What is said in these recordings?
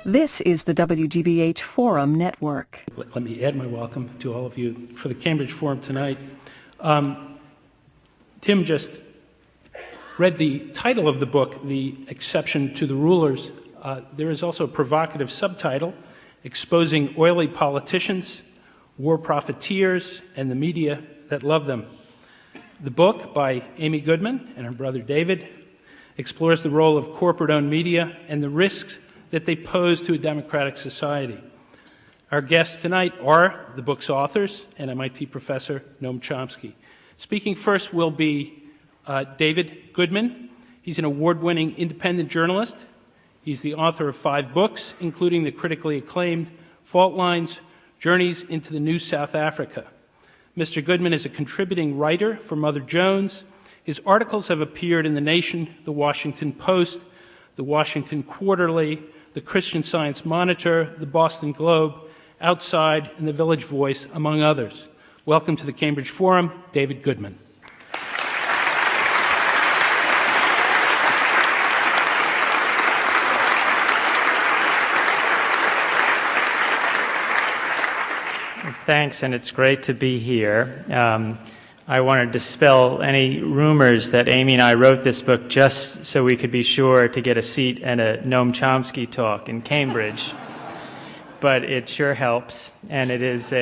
This is the WGBH Forum Network. Let me add my welcome to all of you for the Cambridge Forum tonight. Tim just read the title of the book, The Exception to the Rulers. There is also a provocative subtitle, Exposing Oily Politicians, War Profiteers, and the Media That Love Them. The book, by Amy Goodman and her brother David, explores the role of corporate-owned media and the risks that they pose to a democratic society. Our guests tonight are the book's authors and MIT professor Noam Chomsky. Speaking first will be David Goodman. He's an award-winning independent journalist. He's the author of 5 books, including the critically acclaimed Fault Lines, Journeys into the New South Africa. Mr. Goodman is a contributing writer for Mother Jones. His articles have appeared in The Nation, The Washington Post, The Washington Quarterly, The Christian Science Monitor, The Boston Globe, Outside, and The Village Voice, among others. Welcome to the Cambridge Forum, David Goodman. Thanks, and it's great to be here. I want to dispel any rumors that Amy and I wrote this book just so we could be sure to get a seat at a Noam Chomsky talk in Cambridge. But it sure helps, and it is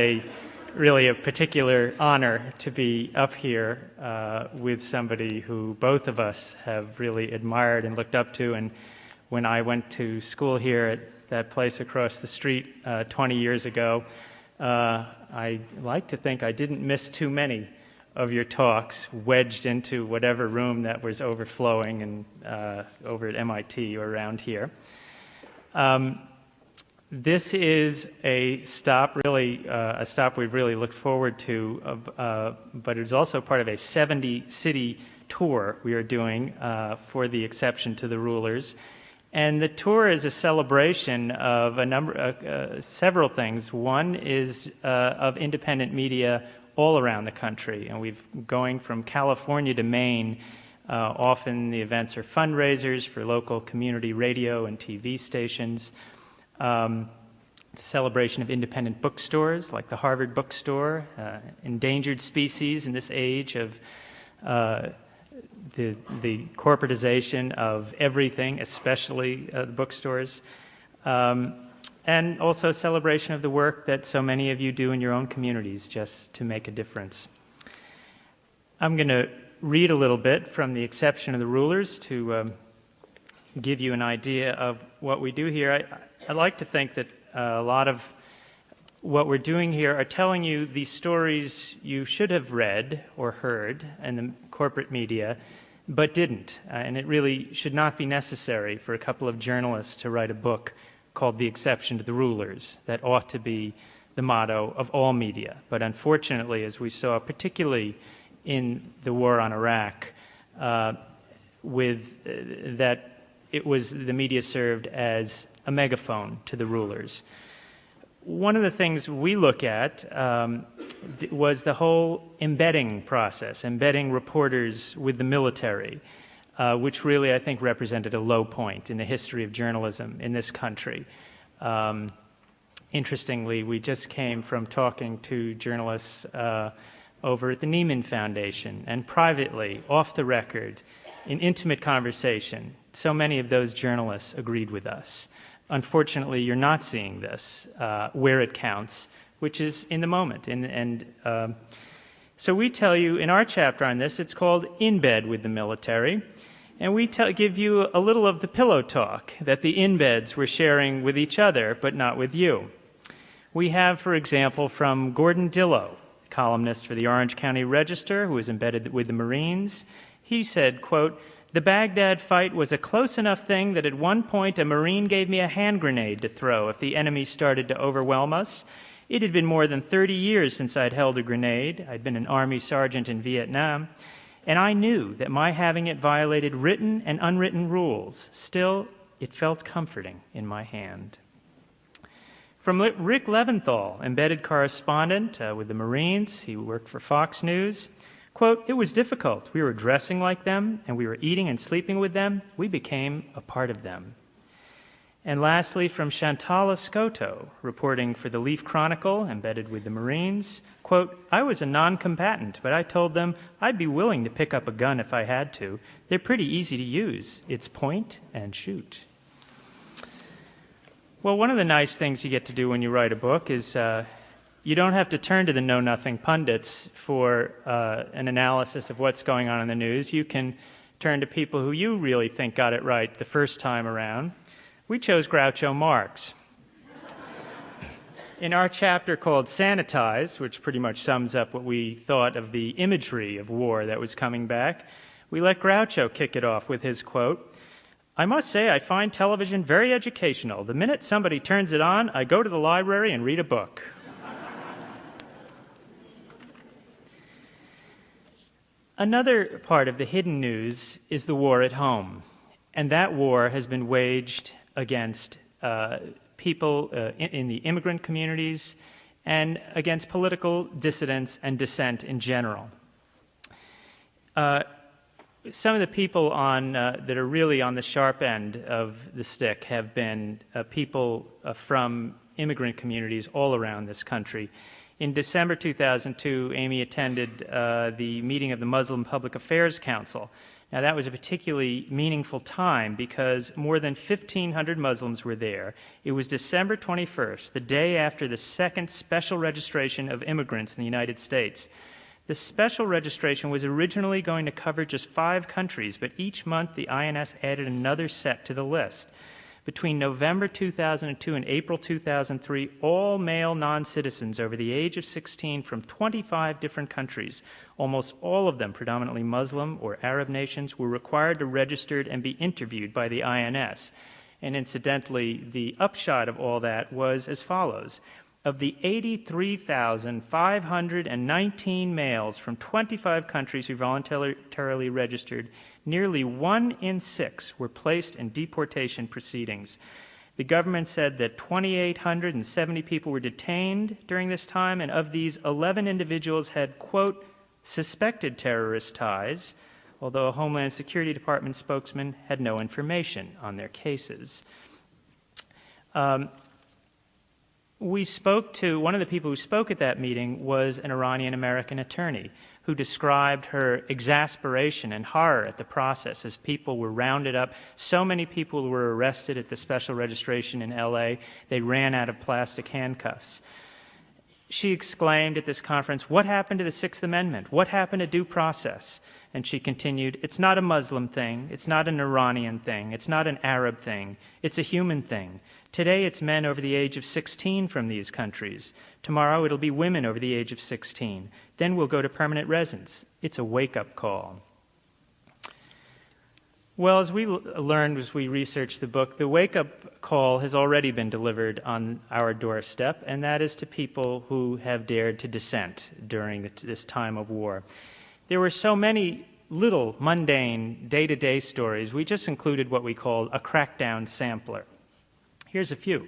really a particular honor to be up here with somebody who both of us have really admired and looked up to. And when I went to school here at that place across the street 20 years ago, I like to think I didn't miss too many of your talks wedged into whatever room that was overflowing and over at MIT or around here. This is a stop we've really looked forward to, but it's also part of a 70-city tour we are doing for The Exception to the Rulers. And the tour is a celebration of several things. One is of independent media all around the country, and we've going from California to Maine. Often the events are fundraisers for local community radio and TV stations. It's a celebration of independent bookstores like the Harvard Bookstore, endangered species in this age of the corporatization of everything, especially the bookstores, and also a celebration of the work that so many of you do in your own communities just to make a difference. I'm going to read a little bit from The Exception of the Rulers to give you an idea of what we do here. I like to think that a lot of what we're doing here are telling you the stories you should have read or heard in the corporate media, but didn't. And it really should not be necessary for a couple of journalists to write a book called The Exception to the Rulers. That ought to be the motto of all media. But unfortunately, as we saw, particularly in the war on Iraq, the media served as a megaphone to the rulers. One of the things we look at was the whole embedding process, embedding reporters with the military, which really, I think, represented a low point in the history of journalism in this country. Interestingly, we just came from talking to journalists over at the Neiman Foundation, and privately, off the record, in intimate conversation, so many of those journalists agreed with us. Unfortunately, you're not seeing this where it counts, which is in the moment. So we tell you in our chapter on this, it's called In Bed with the Military, and we give you a little of the pillow talk that the in-beds were sharing with each other, but not with you. We have, for example, from Gordon Dillow, columnist for the Orange County Register, who was embedded with the Marines. He said, quote, "The Baghdad fight was a close enough thing that at one point a Marine gave me a hand grenade to throw if the enemy started to overwhelm us. It had been more than 30 years since I'd held a grenade. I'd been an Army sergeant in Vietnam, and I knew that my having it violated written and unwritten rules. Still, it felt comforting in my hand." From Rick Leventhal, embedded correspondent with the Marines, he worked for Fox News. Quote, "It was difficult. We were dressing like them, and we were eating and sleeping with them. We became a part of them." And lastly, from Chantal Escoto, reporting for the Leaf Chronicle, embedded with the Marines, quote, "I was a non-combatant, but I told them I'd be willing to pick up a gun if I had to. They're pretty easy to use. It's point and shoot." Well, one of the nice things you get to do when you write a book is you don't have to turn to the know-nothing pundits for an analysis of what's going on in the news. You can turn to people who you really think got it right the first time around. We chose Groucho Marx. In our chapter called Sanitize, which pretty much sums up what we thought of the imagery of war that was coming back, we let Groucho kick it off with his quote, "I must say I find television very educational. The minute somebody turns it on, I go to the library and read a book." Another part of the hidden news is the war at home, and that war has been waged against people in the immigrant communities and against political dissidents and dissent in general. Some of the people that are really on the sharp end of the stick have been people from immigrant communities all around this country. In December 2002, Amy attended the meeting of the Muslim Public Affairs Council. Now, that was a particularly meaningful time because more than 1,500 Muslims were there. It was December 21st, the day after the second special registration of immigrants in the United States. The special registration was originally going to cover just 5 countries, but each month the INS added another set to the list. Between November 2002 and April 2003, all male non-citizens over the age of 16 from 25 different countries, almost all of them predominantly Muslim or Arab nations, were required to register and be interviewed by the INS. And incidentally, the upshot of all that was as follows. Of the 83,519 males from 25 countries who voluntarily registered, nearly 1 in 6 were placed in deportation proceedings. The government said that 2,870 people were detained during this time, and of these, 11 individuals had, quote, suspected terrorist ties, although a Homeland Security Department spokesman had no information on their cases. We spoke to, one of the people who spoke at that meeting was an Iranian-American attorney who described her exasperation and horror at the process as people were rounded up. So many people were arrested at the special registration in LA, they ran out of plastic handcuffs. She exclaimed at this conference, "What happened to the Sixth Amendment? What happened to due process?" And she continued, "It's not a Muslim thing, it's not an Iranian thing, it's not an Arab thing, it's a human thing. Today it's men over the age of 16 from these countries. Tomorrow it'll be women over the age of 16. Then we'll go to permanent residence. It's a wake-up call." Well, as we learned as we researched the book, the wake-up call has already been delivered on our doorstep, and that is to people who have dared to dissent during this time of war. There were so many little, mundane, day-to-day stories, we just included what we called a crackdown sampler. Here's a few.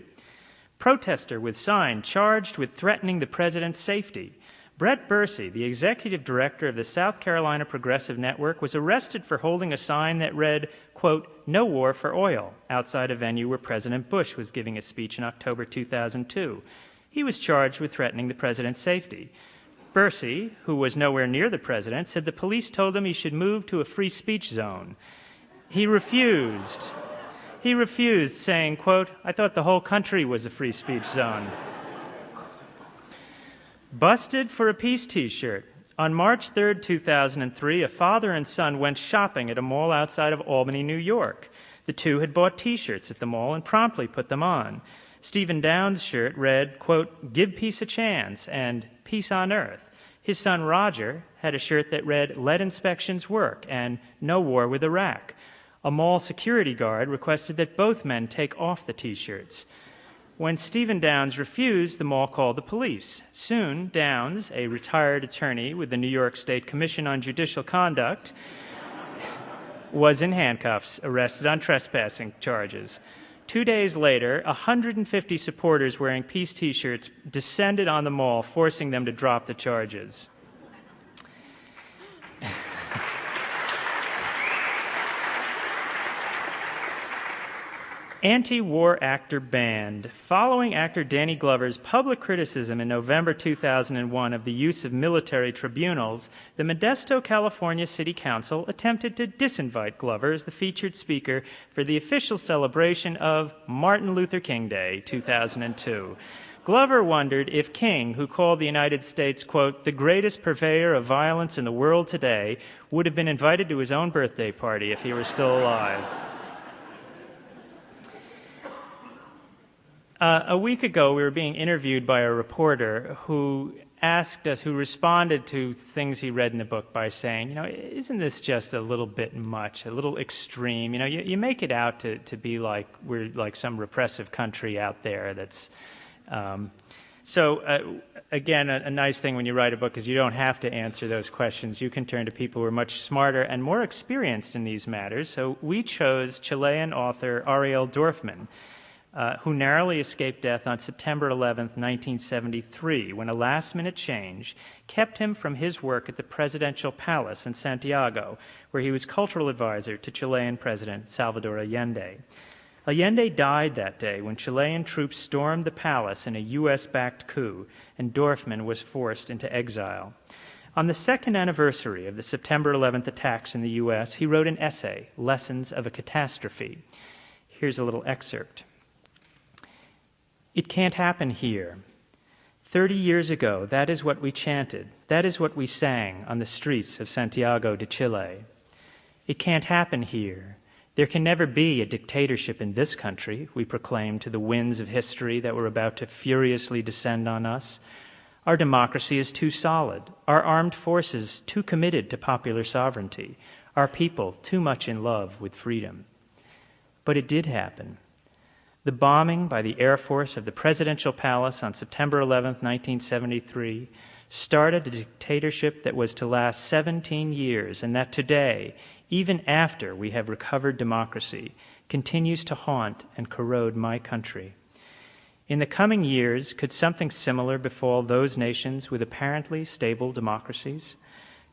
Protester with sign charged with threatening the president's safety. Brett Bursey, the executive director of the South Carolina Progressive Network, was arrested for holding a sign that read, quote, "No war for oil," outside a venue where President Bush was giving a speech in October 2002. He was charged with threatening the president's safety. Bursey, who was nowhere near the president, said the police told him he should move to a free speech zone. He refused. He refused, saying, quote, "I thought the whole country was a free speech zone." Busted for a peace T-shirt. On March 3rd, 2003, a father and son went shopping at a mall outside of Albany, New York. The two had bought T-shirts at the mall and promptly put them on. Stephen Downs' shirt read, quote, "Give peace a chance," and "Peace on Earth." His son Roger had a shirt that read, "Let inspections work," and "No war with Iraq." A mall security guard requested that both men take off the T-shirts. When Stephen Downs refused, the mall called the police. Soon, Downs, a retired attorney with the New York State Commission on Judicial Conduct, was in handcuffs, arrested on trespassing charges. 2 days later, 150 supporters wearing peace T-shirts descended on the mall, forcing them to drop the charges. Anti-war actor banned. Following actor Danny Glover's public criticism in November 2001 of the use of military tribunals, the Modesto, California City Council attempted to disinvite Glover as the featured speaker for the official celebration of Martin Luther King Day 2002. Glover wondered if King, who called the United States, quote, the greatest purveyor of violence in the world today, would have been invited to his own birthday party if he were still alive. A week ago, we were being interviewed by a reporter who responded to things he read in the book by saying, isn't this just a little bit much, a little extreme? You make it out to be like we're like some repressive country out there that's... Again, a nice thing when you write a book is you don't have to answer those questions. You can turn to people who are much smarter and more experienced in these matters. So we chose Chilean author Ariel Dorfman, who narrowly escaped death on September 11, 1973, when a last-minute change kept him from his work at the presidential palace in Santiago, where he was cultural advisor to Chilean President Salvador Allende. Allende died that day when Chilean troops stormed the palace in a U.S.-backed coup, and Dorfman was forced into exile. On the second anniversary of the September 11th attacks in the U.S., he wrote an essay, Lessons of a Catastrophe. Here's a little excerpt. It can't happen here. 30 years ago, that is what we chanted. That is what we sang on the streets of Santiago de Chile. It can't happen here. There can never be a dictatorship in this country, we proclaimed to the winds of history that were about to furiously descend on us. Our democracy is too solid, our armed forces too committed to popular sovereignty, our people too much in love with freedom. But it did happen. The bombing by the Air Force of the presidential palace on September 11, 1973, started a dictatorship that was to last 17 years and that today, even after we have recovered democracy, continues to haunt and corrode my country. In the coming years, could something similar befall those nations with apparently stable democracies?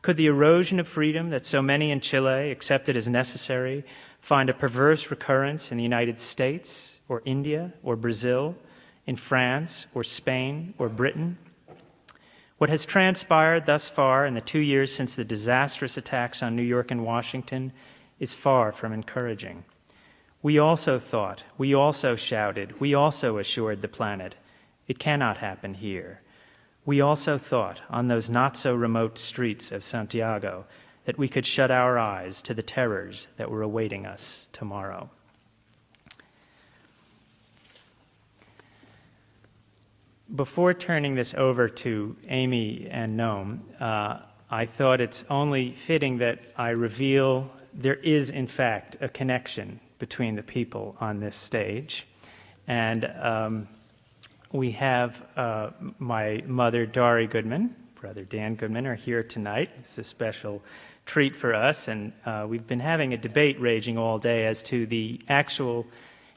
Could the erosion of freedom that so many in Chile accepted as necessary find a perverse recurrence in the United States, or India, or Brazil, in France, or Spain, or Britain? What has transpired thus far in the 2 years since the disastrous attacks on New York and Washington is far from encouraging. We also thought, we also shouted, we also assured the planet, it cannot happen here. We also thought, on those not-so-remote streets of Santiago, that we could shut our eyes to the terrors that were awaiting us tomorrow. Before turning this over to Amy and Noam, I thought it's only fitting that I reveal there is, in fact, a connection between the people on this stage. And we have my mother, Dory Goodman, brother Dan Goodman, are here tonight. It's a special treat for us. And we've been having a debate raging all day as to the actual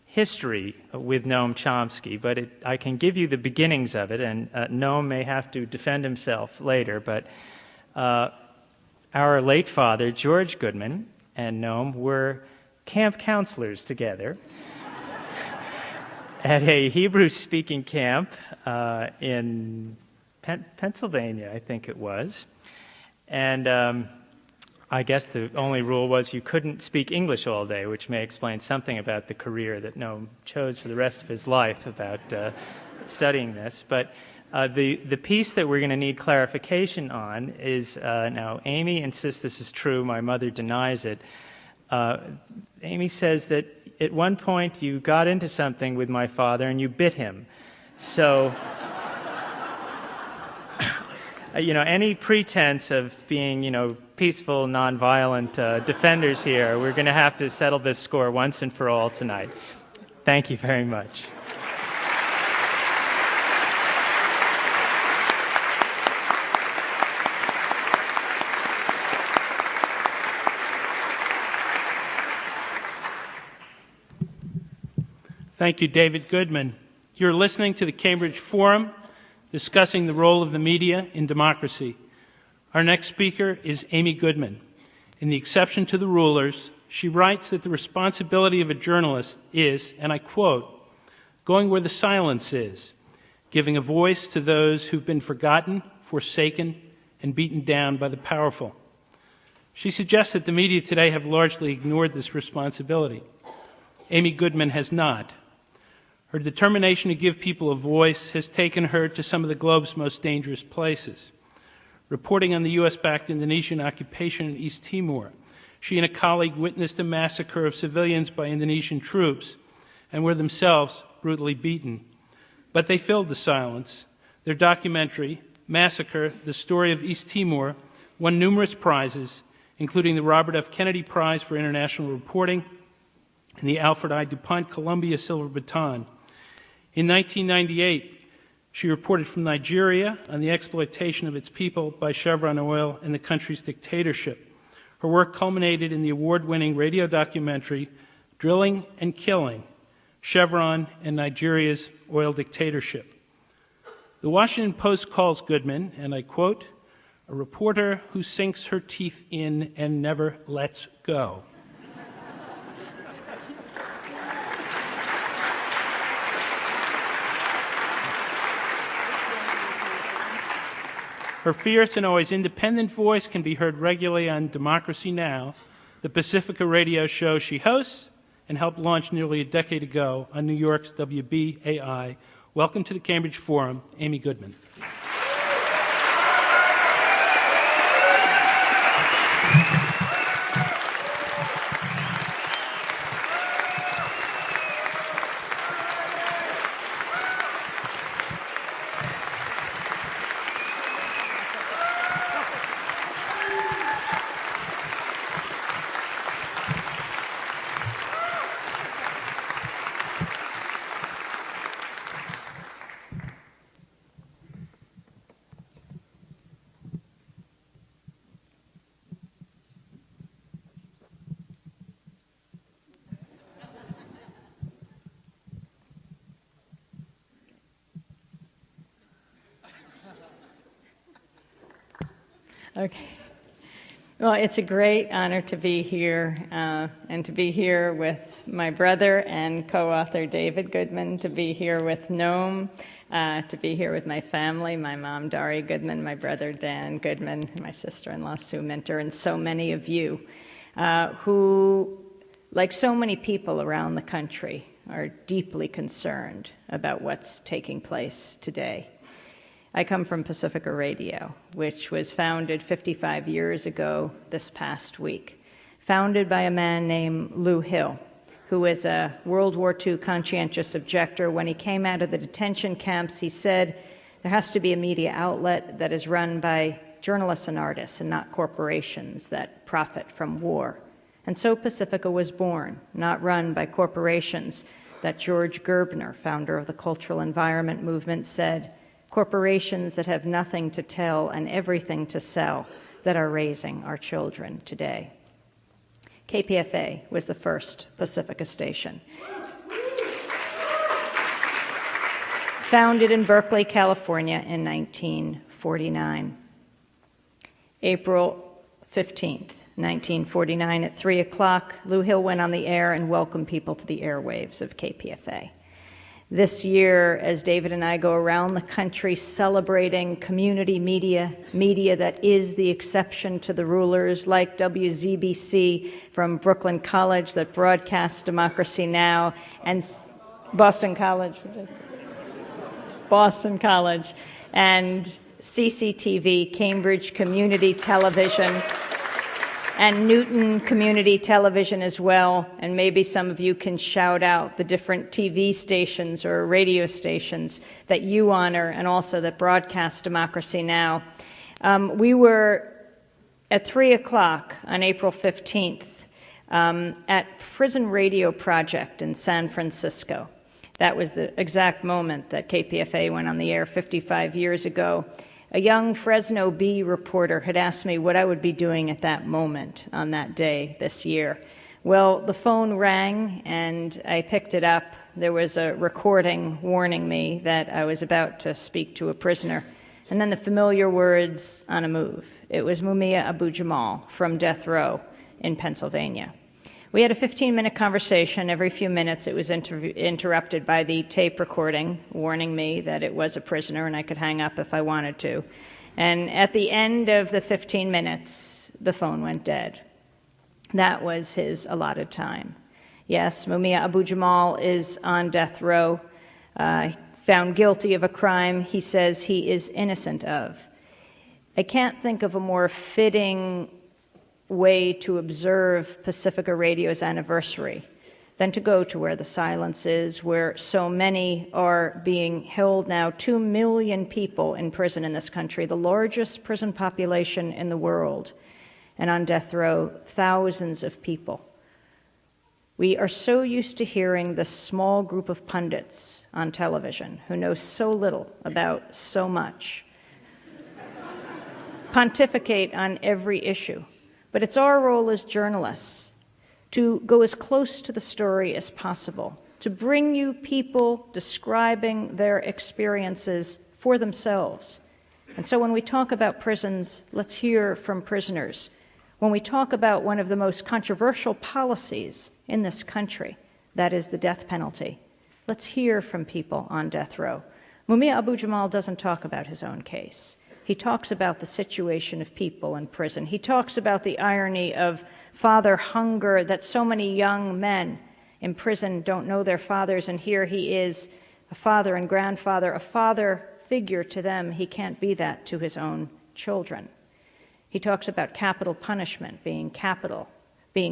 history with Noam Chomsky, but I can give you the beginnings of it, and Noam may have to defend himself later, but our late father, George Goodman, and Noam were camp counselors together at a Hebrew-speaking camp in Pennsylvania, I think it was, and I guess the only rule was you couldn't speak English all day, which may explain something about the career that Noam chose for the rest of his life about studying this. But the piece that we're going to need clarification on is, now Amy insists this is true, my mother denies it. Amy says that at one point you got into something with my father and you bit him. So... any pretense of being, peaceful, nonviolent defenders here, we're going to have to settle this score once and for all tonight. Thank you very much. Thank you, David Goodman. You're listening to the Cambridge Forum, discussing the role of the media in democracy. Our next speaker is Amy Goodman. In the exception to the rulers, She writes that the responsibility of a journalist is, and I quote, going where the silence is, giving a voice to those who've been forgotten, forsaken, and beaten down by the powerful. She suggests that the media today have largely ignored this responsibility. Amy Goodman has not. Her determination to give people a voice has taken her to some of the globe's most dangerous places. Reporting on the U.S.-backed Indonesian occupation in East Timor, she and a colleague witnessed a massacre of civilians by Indonesian troops and were themselves brutally beaten. But they filled the silence. Their documentary, Massacre, The Story of East Timor, won numerous prizes, including the Robert F. Kennedy Prize for International Reporting and the Alfred I. DuPont Columbia Silver Baton. In 1998, she reported from Nigeria on the exploitation of its people by Chevron Oil and the country's dictatorship. Her work culminated in the award-winning radio documentary, Drilling and Killing, Chevron and Nigeria's Oil Dictatorship. The Washington Post calls Goodman, and I quote, a reporter who sinks her teeth in and never lets go. Her fierce and always independent voice can be heard regularly on Democracy Now!, the Pacifica radio show she hosts and helped launch nearly a decade ago on New York's WBAI. Welcome to the Cambridge Forum, Amy Goodman. Okay. Well, it's a great honor to be here, and to be here with my brother and co-author David Goodman, to be here with Noam, to be here with my family, my mom, Dari Goodman, my brother, Dan Goodman, my sister-in-law, Sue Minter, and so many of you who, like so many people around the country, are deeply concerned about what's taking place today. I come from Pacifica Radio, which was founded 55 years ago this past week, founded by a man named Lou Hill, who was a World War II conscientious objector. When he came out of the detention camps, he said, there has to be a media outlet that is run by journalists and artists and not corporations that profit from war. And so Pacifica was born, not run by corporations that George Gerbner, founder of the Cultural Environment Movement, said, corporations that have nothing to tell and everything to sell that are raising our children today. KPFA was the first Pacifica station. Founded in Berkeley, California in 1949. April 15th, 1949 at 3 o'clock, Lou Hill went on the air and welcomed people to the airwaves of KPFA. This year, as David and I go around the country celebrating community media that is the exception to the rulers, like WZBC from Brooklyn College that broadcasts Democracy Now! And Boston College, and CCTV, Cambridge Community Television, and Newton Community Television as well, and maybe some of you can shout out the different TV stations or radio stations that you honor and also that broadcast Democracy Now! We were at 3 o'clock on April 15th at Prison Radio Project in San Francisco. That was the exact moment that KPFA went on the air 55 years ago. A young Fresno Bee reporter had asked me what I would be doing at that moment on that day this year. Well, the phone rang and I picked it up. There was a recording warning me that I was about to speak to a prisoner. And then the familiar words on a move. It was Mumia Abu-Jamal from death row in Pennsylvania. We had a 15-minute conversation. Every few minutes it was interrupted by the tape recording, warning me that it was a prisoner and I could hang up if I wanted to. And at the end of the 15 minutes, the phone went dead. That was his allotted time. Yes, Mumia Abu-Jamal is on death row, found guilty of a crime he says he is innocent of. I can't think of a more fitting way to observe Pacifica Radio's anniversary than to go to where the silence is, where so many are being held now. 2 million people in prison in this country, the largest prison population in the world, and on death row, thousands of people. We are so used to hearing the small group of pundits on television who know so little about so much pontificate on every issue. But it's our role as journalists to go as close to the story as possible, to bring you people describing their experiences for themselves. And so when we talk about prisons, let's hear from prisoners. When we talk about one of the most controversial policies in this country, that is the death penalty, let's hear from people on death row. Mumia Abu-Jamal doesn't talk about his own case. He talks about the situation of people in prison. He talks about the irony of father hunger, that so many young men in prison don't know their fathers, and here he is, a father and grandfather, a father figure to them. He can't be that to his own children. He talks about capital punishment being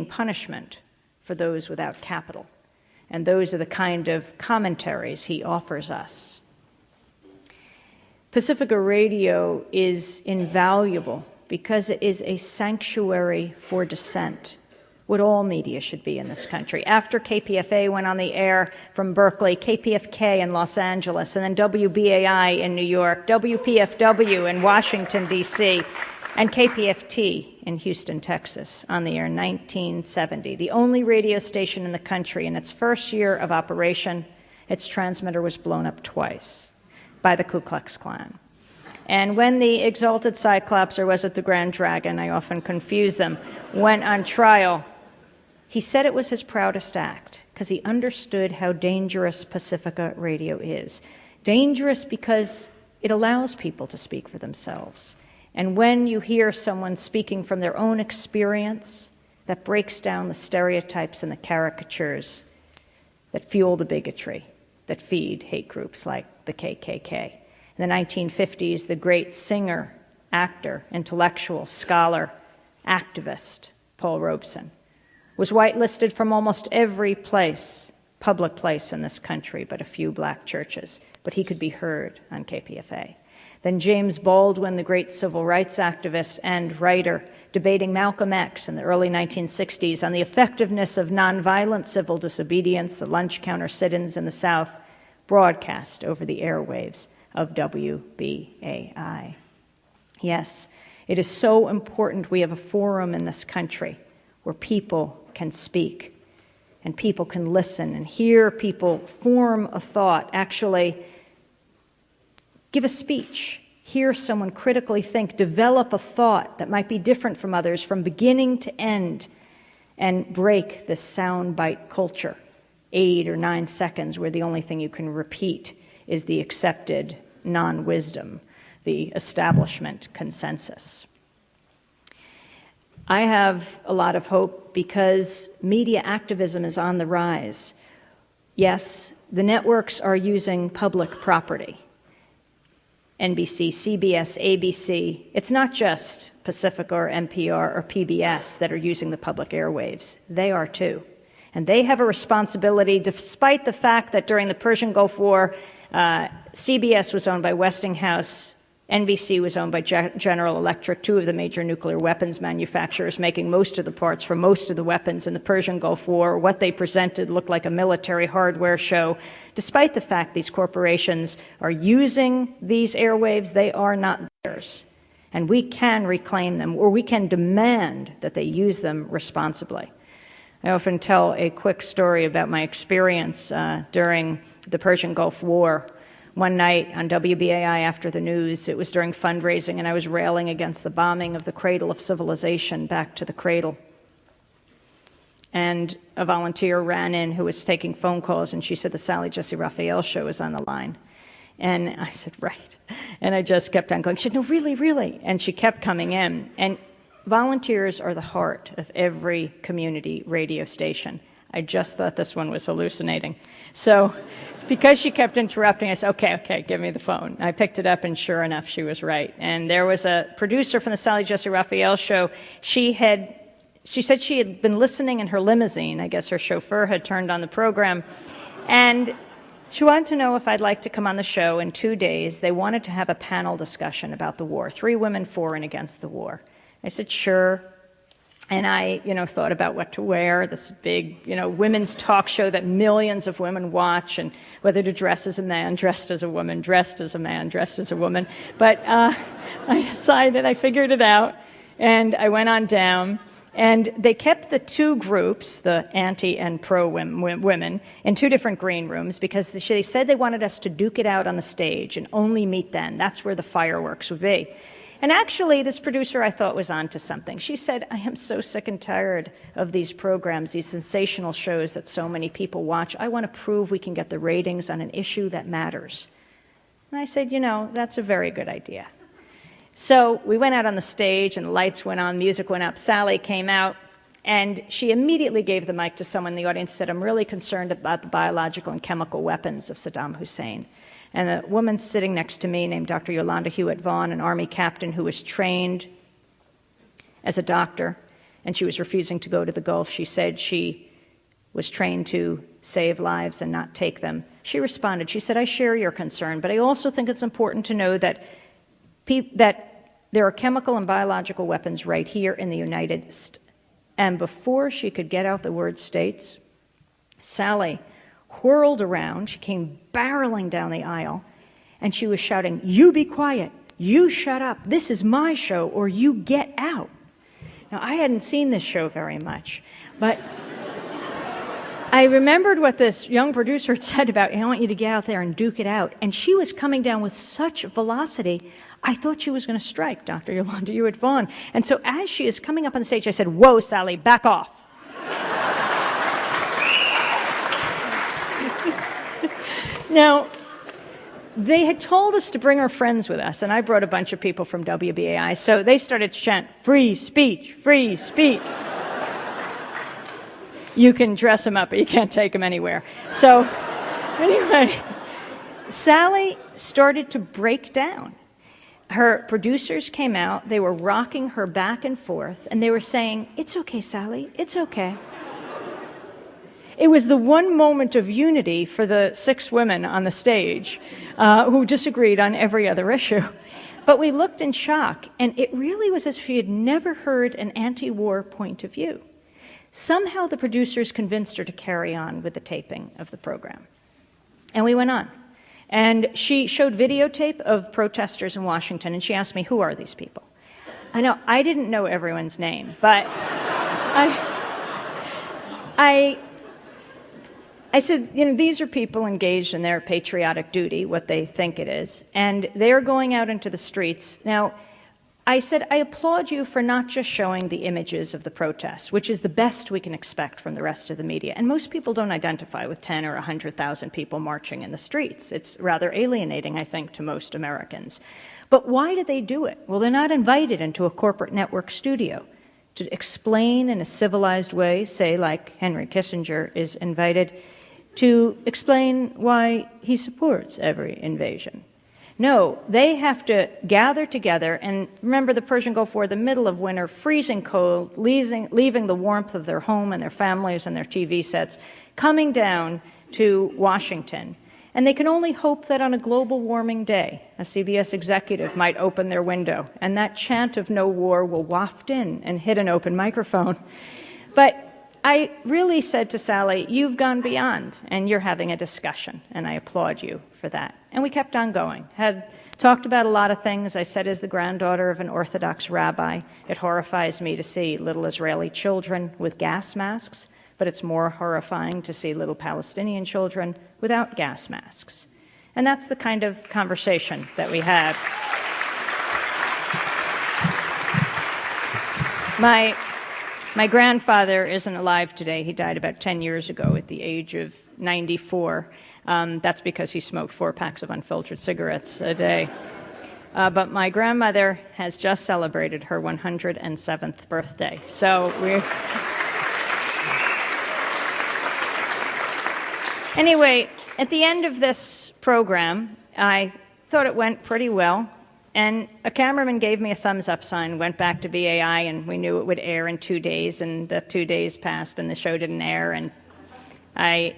punishment for those without capital. And those are the kind of commentaries he offers us. Pacifica Radio is invaluable because it is a sanctuary for dissent, what all media should be in this country. After KPFA went on the air from Berkeley, KPFK in Los Angeles, and then WBAI in New York, WPFW in Washington, D.C., and KPFT in Houston, Texas, on the air in 1970. The only radio station in the country in its first year of operation, its transmitter was blown up twice by the Ku Klux Klan. And when the Exalted Cyclops, or was it the Grand Dragon, I often confuse them, went on trial, he said it was his proudest act because he understood how dangerous Pacifica Radio is. Dangerous because it allows people to speak for themselves. And when you hear someone speaking from their own experience, that breaks down the stereotypes and the caricatures that fuel the bigotry, that feed hate groups like the KKK. In the 1950s, the great singer, actor, intellectual, scholar, activist, Paul Robeson, was whitelisted from almost every public place in this country, but a few black churches. But he could be heard on KPFA. Then James Baldwin, the great civil rights activist and writer, debating Malcolm X in the early 1960s on the effectiveness of nonviolent civil disobedience, the lunch counter sit-ins in the South, broadcast over the airwaves of WBAI. Yes, it is so important we have a forum in this country where people can speak and people can listen and hear people form a thought, actually give a speech, hear someone critically think, develop a thought that might be different from others from beginning to end, and break this soundbite culture. 8 or 9 seconds where the only thing you can repeat is the accepted non-wisdom, the establishment consensus. I have a lot of hope because media activism is on the rise. Yes, the networks are using public property. NBC, CBS, ABC. It's not just Pacifica or NPR or PBS that are using the public airwaves. They are too. And they have a responsibility, despite the fact that during the Persian Gulf War, CBS was owned by Westinghouse, NBC was owned by General Electric, 2 of the major nuclear weapons manufacturers, making most of the parts for most of the weapons in the Persian Gulf War. What they presented looked like a military hardware show. Despite the fact these corporations are using these airwaves, they are not theirs. And we can reclaim them, or we can demand that they use them responsibly. I often tell a quick story about my experience during the Persian Gulf War. One night on WBAI after the news, it was during fundraising, and I was railing against the bombing of the cradle of civilization, Back to the Cradle. and a volunteer ran in who was taking phone calls, and she said, the Sally Jesse Raphael show is on the line. And I said, right. And I just kept on going. She said, no, really, really. And she kept coming in. And volunteers are the heart of every community radio station. I just thought this one was hallucinating. So because she kept interrupting, I said, okay, give me the phone. I picked it up, and sure enough, she was right. And there was a producer from the Sally Jesse Raphael show. She said she had been listening in her limousine. I guess her chauffeur had turned on the program. And she wanted to know if I'd like to come on the show in 2 days. They wanted to have a panel discussion about the war, 3 women for and against the war. I said, sure. And I, thought about what to wear, this big, women's talk show that millions of women watch, and whether to dress as a man, dressed as a woman, dressed as a man, dressed as a woman. But I decided, I figured it out, and I went on down. And they kept the 2 groups, the anti and pro women, in 2 different green rooms because they said they wanted us to duke it out on the stage and only meet then. That's where the fireworks would be. And actually, this producer I thought was onto something. She said, I am so sick and tired of these programs, these sensational shows that so many people watch. I want to prove we can get the ratings on an issue that matters. And I said, that's a very good idea. So we went out on the stage, and the lights went on, music went up. Sally came out, and she immediately gave the mic to someone in the audience and said, I'm really concerned about the biological and chemical weapons of Saddam Hussein. And the woman sitting next to me, named Dr. Yolanda Hewitt-Vaughn, an Army captain who was trained as a doctor, and she was refusing to go to the Gulf. She said she was trained to save lives and not take them. She responded. She said, I share your concern, but I also think it's important to know that there are chemical and biological weapons right here in the United States. And before she could get out the word states, Sally whirled around. She came barreling down the aisle, and she was shouting, you be quiet, you shut up, this is my show, or you get out. Now, I hadn't seen this show very much, but I remembered what this young producer had said about, I want you to get out there and duke it out. And she was coming down with such velocity, I thought she was going to strike Dr. Yolanda Hewitt-Vaughn. And so as she is coming up on the stage, I said, whoa, Sally, back off. Now, they had told us to bring our friends with us, and I brought a bunch of people from WBAI, so they started to chant, free speech, free speech. You can dress them up, but you can't take them anywhere. So anyway, Sally started to break down. Her producers came out, they were rocking her back and forth, and they were saying, it's okay, Sally, it's okay. It was the one moment of unity for the 6 women on the stage who disagreed on every other issue. But we looked in shock, and it really was as if she had never heard an anti-war point of view. Somehow the producers convinced her to carry on with the taping of the program. And we went on. And she showed videotape of protesters in Washington, and she asked me, who are these people? I know, I didn't know everyone's name, but I said, these are people engaged in their patriotic duty, what they think it is, and they're going out into the streets. Now, I said, I applaud you for not just showing the images of the protests, which is the best we can expect from the rest of the media. And most people don't identify with 10 or 100,000 people marching in the streets. It's rather alienating, I think, to most Americans. But why do they do it? Well, they're not invited into a corporate network studio to explain in a civilized way, say like Henry Kissinger is invited, to explain why he supports every invasion. No, they have to gather together, and remember the Persian Gulf War, the middle of winter, freezing cold, leaving the warmth of their home and their families and their TV sets, coming down to Washington. And they can only hope that on a global warming day, a CBS executive might open their window, and that chant of no war will waft in and hit an open microphone. But I really said to Sally, you've gone beyond, and you're having a discussion, and I applaud you for that. And we kept on going. Had talked about a lot of things. I said, as the granddaughter of an Orthodox rabbi, it horrifies me to see little Israeli children with gas masks, but it's more horrifying to see little Palestinian children without gas masks. And that's the kind of conversation that we had. My grandfather isn't alive today. He died about 10 years ago at the age of 94. That's because he smoked 4 packs of unfiltered cigarettes a day. But my grandmother has just celebrated her 107th birthday. So Anyway, at the end of this program, I thought it went pretty well. And a cameraman gave me a thumbs-up sign, went back to BAI, and we knew it would air in 2 days, and the 2 days passed, and the show didn't air, and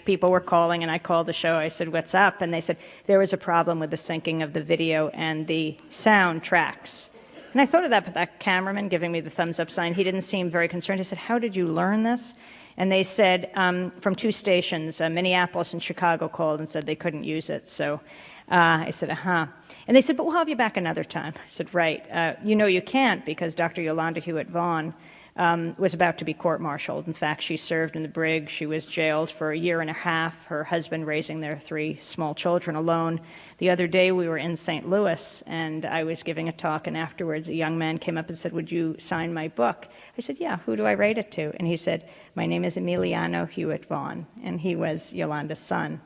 people were calling, and I called the show. I said, "What's up?" And they said, there was a problem with the syncing of the video and the sound tracks. And I thought of that, but that cameraman giving me the thumbs-up sign, he didn't seem very concerned. I said, "How did you learn this?" And they said, from 2 stations, Minneapolis and Chicago called and said they couldn't use it, so... I said, uh-huh. And they said, "But we'll have you back another time." I said, "Right. You can't because Dr. Yolanda Hewitt-Vaughn was about to be court-martialed. In fact, she served in the brig. She was jailed for 1.5 years, her husband raising their 3 small children alone. The other day we were in St. Louis, and I was giving a talk, and afterwards a young man came up and said, 'Would you sign my book?' I said, 'Yeah, who do I write it to?' And he said, 'My name is Emiliano Hewitt-Vaughn,' and he was Yolanda's son.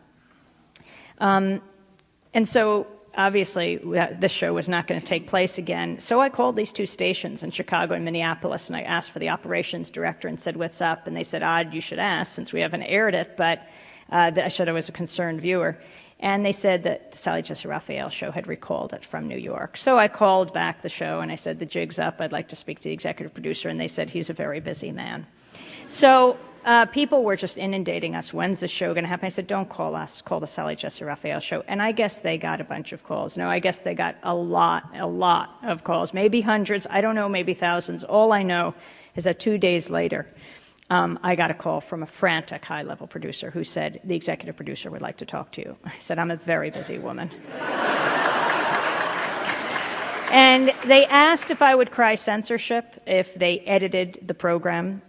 And so, obviously, this show was not going to take place again. So I called these 2 stations in Chicago and Minneapolis, and I asked for the operations director and said, "What's up?" And they said, "Odd, you should ask, since we haven't aired it," but I said I was a concerned viewer. And they said that the Sally Jesse Raphael show had recalled it from New York. So I called back the show, and I said, "The jig's up. I'd like to speak to the executive producer." And they said, "He's a very busy man." So people were just inundating us. "When's the show going to happen?" I said, "Don't call us. Call the Sally Jesse Raphael show." And I guess they got a bunch of calls. No, I guess they got a lot of calls. Maybe hundreds. I don't know, maybe thousands. All I know is that 2 days later, I got a call from a frantic high-level producer who said, "The executive producer would like to talk to you." I said, "I'm a very busy woman." And they asked if I would cry censorship if they edited the program.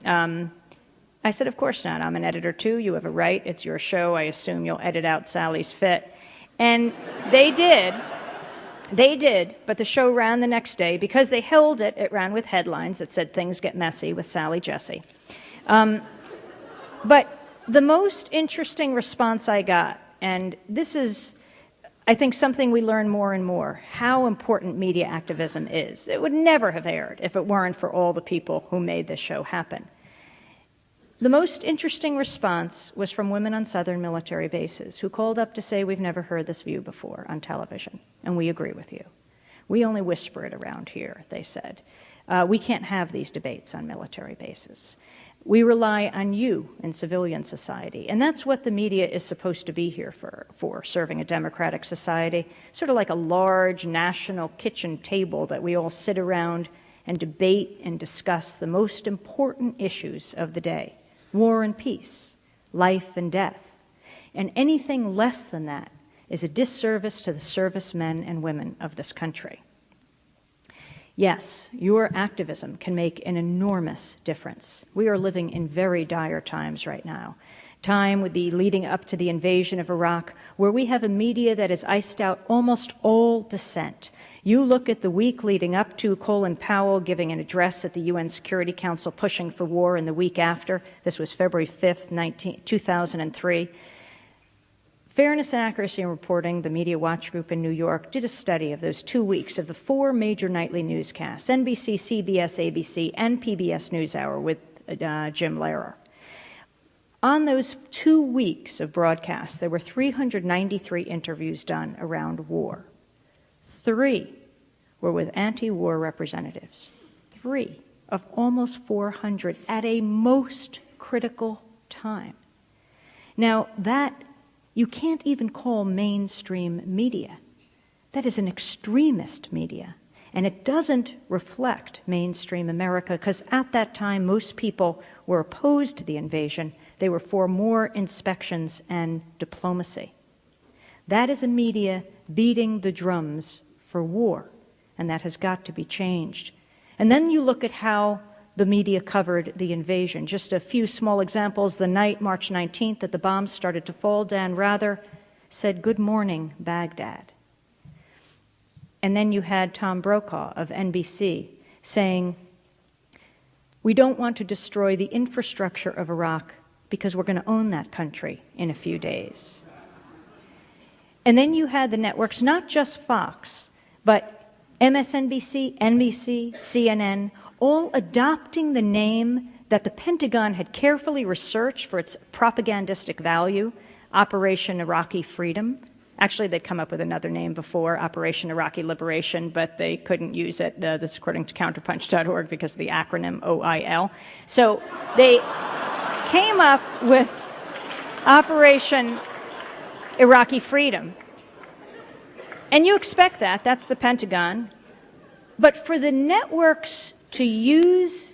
I said, "Of course not. I'm an editor, too. You have a right. It's your show. I assume you'll edit out Sally's fit." And they did. They did, but the show ran the next day. Because they held it, it ran with headlines that said, "Things Get Messy with Sally Jesse." But the most interesting response I got, and this is, I think, something we learn more and more, how important media activism is. It would never have aired if it weren't for all the people who made this show happen. The most interesting response was from women on Southern military bases who called up to say, "We've never heard this view before on television, and we agree with you. We only whisper it around here," they said. "We can't have these debates on military bases. We rely on you in civilian society." And that's what the media is supposed to be here for, serving a democratic society, sort of like a large national kitchen table that we all sit around and debate and discuss the most important issues of the day. War and peace, life and death. And anything less than that is a disservice to the servicemen and women of this country. Yes, your activism can make an enormous difference. We are living in very dire times right now. Time with the leading up to the invasion of Iraq, where we have a media that has iced out almost all dissent. You look at the week leading up to Colin Powell giving an address at the UN Security Council pushing for war, and the week after, this was February 5th, 2003. Fairness and Accuracy in Reporting, the Media Watch Group in New York, did a study of those 2 weeks of the 4 major nightly newscasts, NBC, CBS, ABC, and PBS NewsHour with Jim Lehrer. On those 2 weeks of broadcast, there were 393 interviews done around war. 3 were with anti-war representatives. 3 of almost 400 at a most critical time. Now, that you can't even call mainstream media. That is an extremist media, and it doesn't reflect mainstream America, because at that time, most people were opposed to the invasion. They were for more inspections and diplomacy. That is a media beating the drums for war, and that has got to be changed. And then you look at how the media covered the invasion. Just a few small examples. The night, March 19th, that the bombs started to fall, Dan Rather said, "Good morning, Baghdad." And then you had Tom Brokaw of NBC saying, We don't want to destroy the infrastructure of Iraq because we're going to own that country in a few days. And then you had the networks, not just Fox, but MSNBC, NBC, CNN, all adopting the name that the Pentagon had carefully researched for its propagandistic value, Operation Iraqi Freedom. Actually, they'd come up with another name before, Operation Iraqi Liberation, but they couldn't use it, this according to counterpunch.org, because of the acronym OIL. So they came up with Operation Iraqi Freedom. And you expect that, that's the Pentagon. But for the networks to use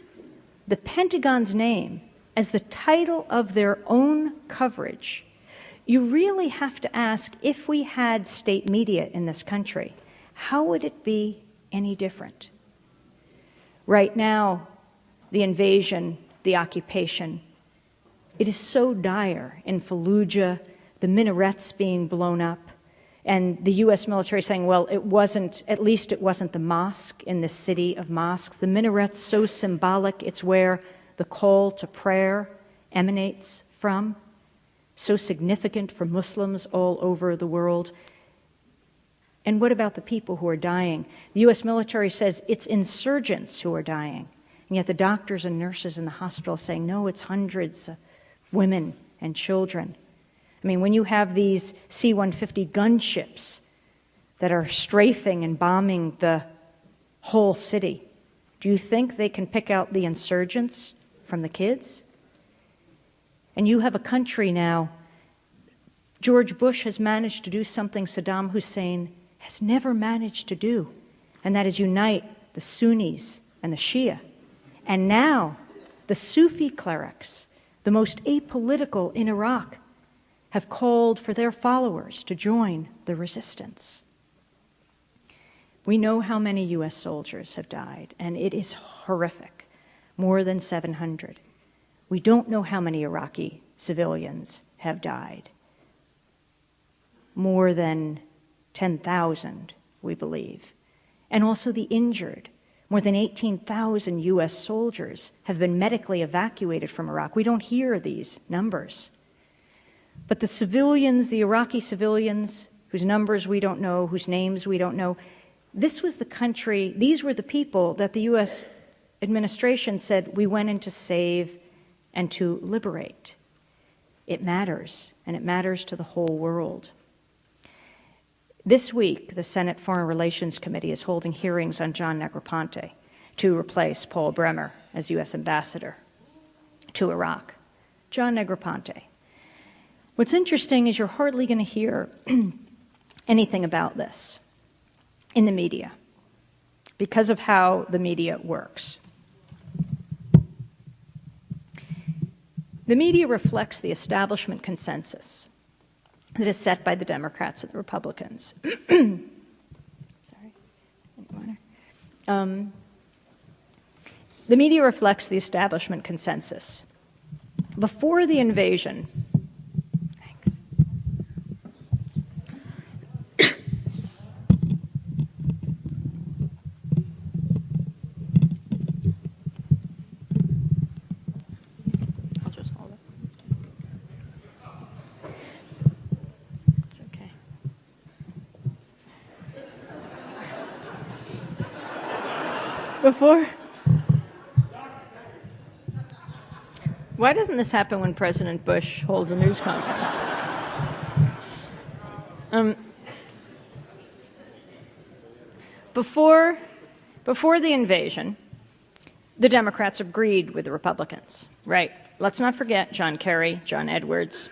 the Pentagon's name as the title of their own coverage, you really have to ask, if we had state media in this country, how would it be any different? Right now, the invasion, the occupation, it is so dire. In Fallujah, the minarets being blown up, and the U.S. military saying, well, at least it wasn't the mosque in the city of mosques. The minaret's so symbolic, it's where the call to prayer emanates from, so significant for Muslims all over the world. And what about the people who are dying? The U.S. military says it's insurgents who are dying, and yet the doctors and nurses in the hospital saying, no, it's hundreds of women and children. I mean, when you have these C-150 gunships that are strafing and bombing the whole city, do you think they can pick out the insurgents from the kids? And you have a country now, George Bush has managed to do something Saddam Hussein has never managed to do, and that is unite the Sunnis and the Shia. And now the Sufi clerics, the most apolitical in Iraq, have called for their followers to join the resistance. We know how many U.S. soldiers have died, and it is horrific, more than 700. We don't know how many Iraqi civilians have died. More than 10,000, we believe. And also the injured. More than 18,000 U.S. soldiers have been medically evacuated from Iraq. We don't hear these numbers. But the civilians, the Iraqi civilians, whose numbers we don't know, whose names we don't know, this was the country, these were the people that the U.S. administration said we went in to save and to liberate. It matters, and it matters to the whole world. This week, the Senate Foreign Relations Committee is holding hearings on John Negroponte to replace Paul Bremer as U.S. ambassador to Iraq. John Negroponte. What's interesting is you're hardly going to hear anything about this in the media because of how the media works. The media reflects the establishment consensus that is set by the Democrats and the Republicans. Sorry. The media reflects the establishment consensus. Before the invasion, why doesn't this happen when President Bush holds a news conference? Before the invasion, the Democrats agreed with the Republicans, right? Let's not forget John Kerry, John Edwards.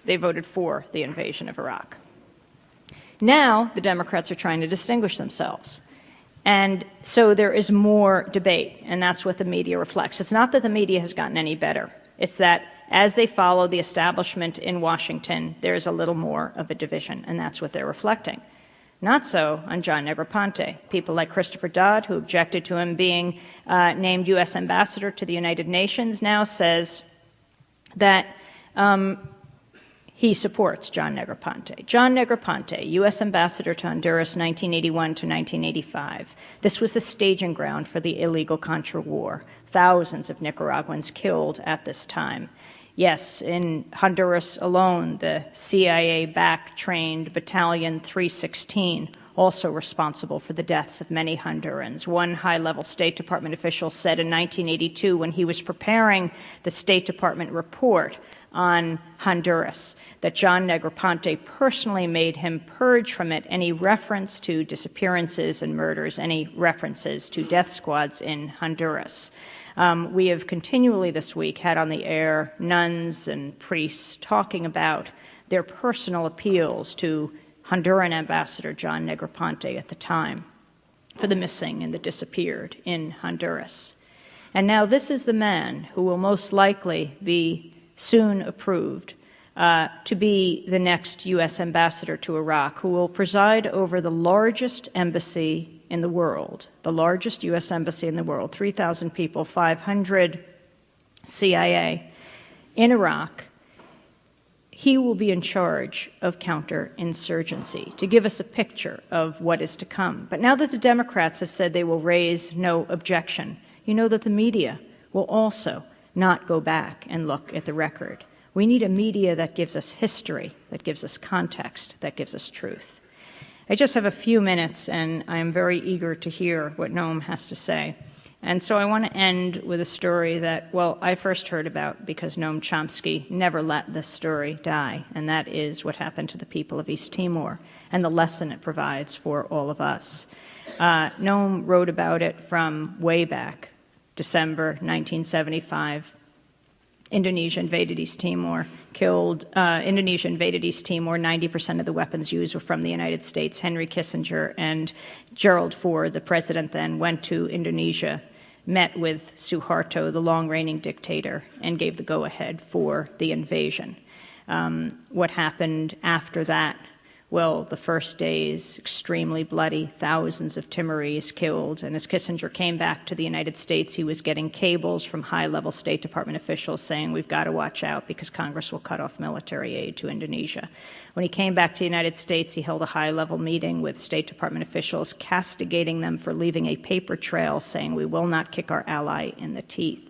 They voted for the invasion of Iraq. Now the Democrats are trying to distinguish themselves. And so there is more debate, and that's what the media reflects. It's not that the media has gotten any better. It's that as they follow the establishment in Washington, there's a little more of a division, and that's what they're reflecting. Not so on John Negroponte. People like Christopher Dodd, who objected to him being named U.S. ambassador to the United Nations, now says that he supports John Negroponte. John Negroponte, U.S. Ambassador to Honduras, 1981 to 1985. This was the staging ground for the illegal Contra War. Thousands of Nicaraguans killed at this time. Yes, in Honduras alone, the CIA-backed trained Battalion 316, also responsible for the deaths of many Hondurans. One high-level State Department official said in 1982, when he was preparing the State Department report on Honduras, that John Negroponte personally made him purge from it any reference to disappearances and murders, any references to death squads in Honduras. We have continually this week had on the air nuns and priests talking about their personal appeals to Honduran Ambassador John Negroponte at the time for the missing and the disappeared in Honduras. And now this is the man who will most likely be soon approved to be the next U.S. ambassador to Iraq, who will preside over the largest embassy in the world, the largest U.S. embassy in the world, 3,000 people, 500 CIA in Iraq. He will be in charge of counterinsurgency, to give us a picture of what is to come. But now that the Democrats have said they will raise no objection, you know that the media will also not go back and look at the record. We need a media that gives us history, that gives us context, that gives us truth. I just have a few minutes, and I am very eager to hear what Noam has to say. And so I want to end with a story that, well, I first heard about because Noam Chomsky never let this story die, and that is what happened to the people of East Timor and the lesson it provides for all of us. Noam wrote about it from way back, December 1975. Indonesia invaded East Timor, Indonesia invaded East Timor. 90% of the weapons used were from the United States. Henry Kissinger and Gerald Ford, the president then, went to Indonesia, met with Suharto, the long-reigning dictator, and gave the go-ahead for the invasion. What happened after that? Well, the first days, extremely bloody, thousands of Timorese killed. And as Kissinger came back to the United States, he was getting cables from high-level State Department officials saying, we've got to watch out because Congress will cut off military aid to Indonesia. When he came back to the United States, he held a high-level meeting with State Department officials, castigating them for leaving a paper trail saying, we will not kick our ally in the teeth.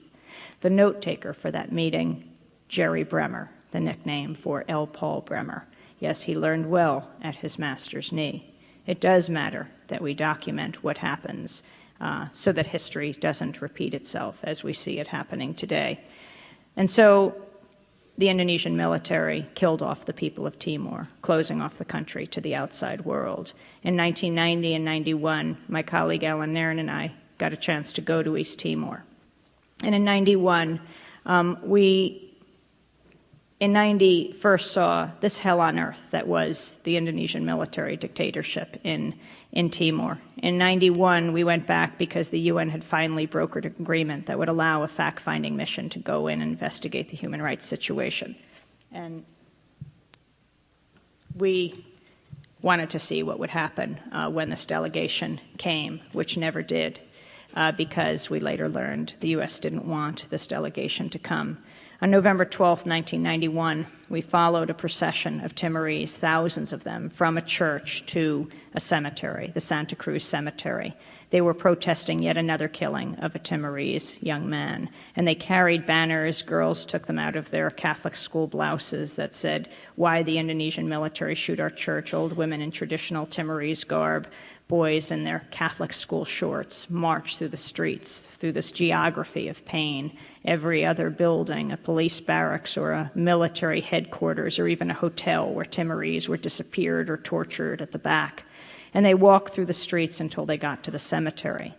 The note-taker for that meeting, Jerry Bremer, the nickname for L. Paul Bremer. Yes, he learned well at his master's knee. It does matter that we document what happens so that history doesn't repeat itself as we see it happening today. And so the Indonesian military killed off the people of Timor, closing off the country to the outside world. In 1990 and 91, my colleague Alan Nairn and I got a chance to go to East Timor. And in 91, in 90, first saw this hell on earth that was the Indonesian military dictatorship in Timor. In 91, we went back because the UN had finally brokered an agreement that would allow a fact-finding mission to go in and investigate the human rights situation. And we wanted to see what would happen when this delegation came, which never did, because we later learned the U.S. didn't want this delegation to come. On November 12, 1991, we followed a procession of Timorese, thousands of them, from a church to a cemetery, the Santa Cruz Cemetery. They were protesting yet another killing of a Timorese young man, and they carried banners. Girls took them out of their Catholic school blouses that said, "Why the Indonesian military shoot our church?" Old women in traditional Timorese garb, boys in their Catholic school shorts, marched through the streets, through this geography of pain. Every other building, a police barracks or a military headquarters or even a hotel where Timorese were disappeared or tortured at the back. And they walked through the streets until they got to the cemetery.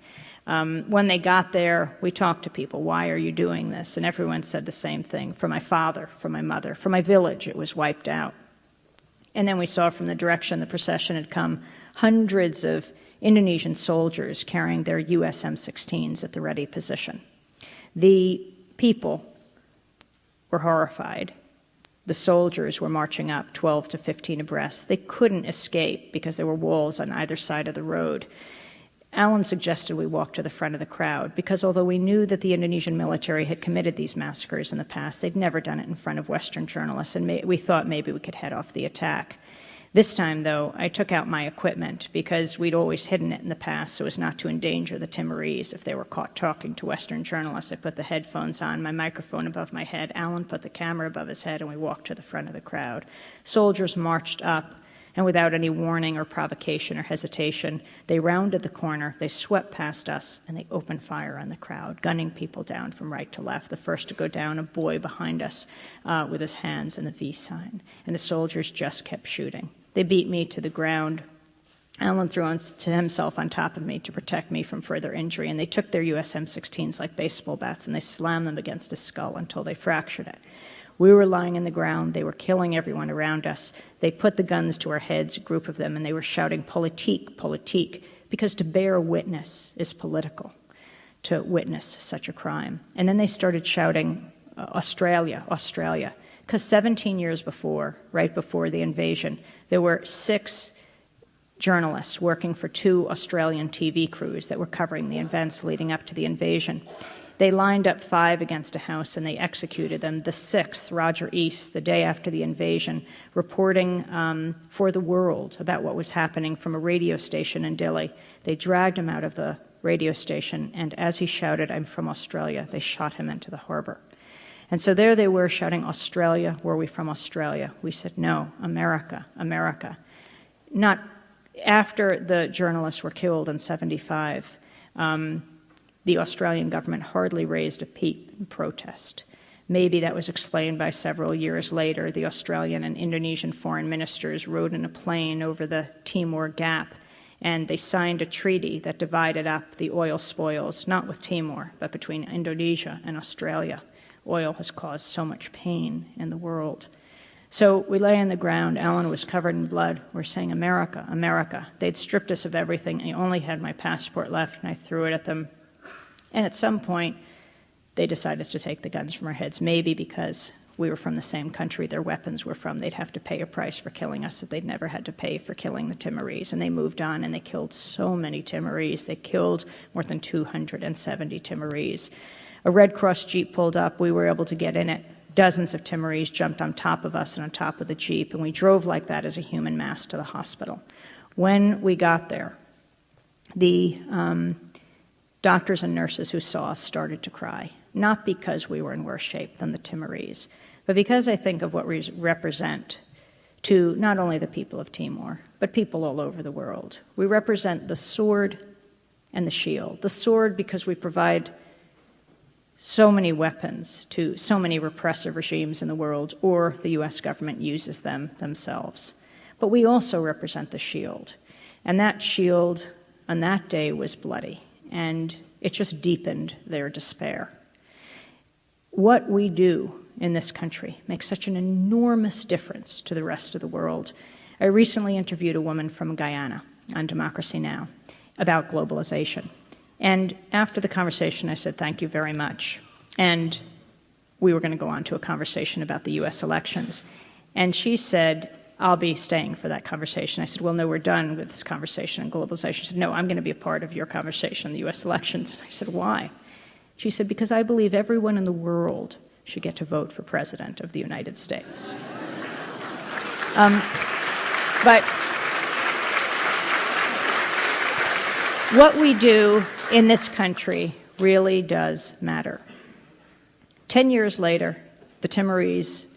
When they got there, we talked to people, why are you doing this? And everyone said the same thing, for my father, for my mother, for my village, it was wiped out. And then we saw from the direction the procession had come, hundreds of Indonesian soldiers carrying their US M16s at the ready position. The people were horrified. The soldiers were marching up 12 to 15 abreast. They couldn't escape because there were walls on either side of the road. Alan suggested we walk to the front of the crowd because although we knew that the Indonesian military had committed these massacres in the past, they'd never done it in front of Western journalists, and we thought maybe we could head off the attack. This time, though, I took out my equipment because we'd always hidden it in the past so as not to endanger the Timorese if they were caught talking to Western journalists. I put the headphones on, my microphone above my head, Alan put the camera above his head, and we walked to the front of the crowd. Soldiers marched up, and without any warning or provocation or hesitation, they rounded the corner, they swept past us, and they opened fire on the crowd, gunning people down from right to left. The first to go down, a boy behind us with his hands in the V sign, and the soldiers just kept shooting. They beat me to the ground. Alan threw himself on top of me to protect me from further injury, and they took their US M16s like baseball bats, and they slammed them against his skull until they fractured it. We were lying in the ground. They were killing everyone around us. They put the guns to our heads, a group of them, and they were shouting, "Politique, politique," because to bear witness is political, to witness such a crime. And then they started shouting, "Australia, Australia," because 17 years before, right before the invasion, there were 6 journalists working for 2 Australian TV crews that were covering the events leading up to the invasion. They lined up 5 against a house and they executed them. The 6th, Roger East, the day after the invasion, reporting for the world about what was happening from a radio station in Dili. They dragged him out of the radio station, and as he shouted, "I'm from Australia," they shot him into the harbor. And so there they were shouting, "Australia, were we from Australia?" We said, "No, America, America." Not after the journalists were killed in 1975, the Australian government hardly raised a peep in protest. Maybe that was explained by several years later, the Australian and Indonesian foreign ministers rode in a plane over the Timor Gap, and they signed a treaty that divided up the oil spoils, not with Timor, but between Indonesia and Australia. Oil has caused so much pain in the world. So we lay on the ground. Alan was covered in blood. We're saying, "America, America." They'd stripped us of everything. I only had my passport left, and I threw it at them. And at some point, they decided to take the guns from our heads, maybe because we were from the same country their weapons were from. They'd have to pay a price for killing us that they'd never had to pay for killing the Timorese. And they moved on, and they killed so many Timorese. They killed more than 270 Timorese. A Red Cross Jeep pulled up. We were able to get in it. Dozens of Timorese jumped on top of us and on top of the Jeep, and we drove like that as a human mass to the hospital. When we got there, the doctors and nurses who saw us started to cry, not because we were in worse shape than the Timorese, but because I think of what we represent to not only the people of Timor, but people all over the world. We represent the sword and the shield. The sword because we provide so many weapons to so many repressive regimes in the world, or the US government uses them themselves. But we also represent the shield. And that shield on that day was bloody, and it just deepened their despair. What we do in this country makes such an enormous difference to the rest of the world. I recently interviewed a woman from Guyana on Democracy Now! About globalization. And after the conversation, I said, "Thank you very much." And we were going to go on to a conversation about the US elections. And she said, "I'll be staying for that conversation." I said, "Well, no, we're done with this conversation on globalization." She said, "No, I'm going to be a part of your conversation on the US elections." And I said, "Why?" She said, "Because I believe everyone in the world should get to vote for President of the United States." But what we do in this country really does matter. 10 years later, the Timorese,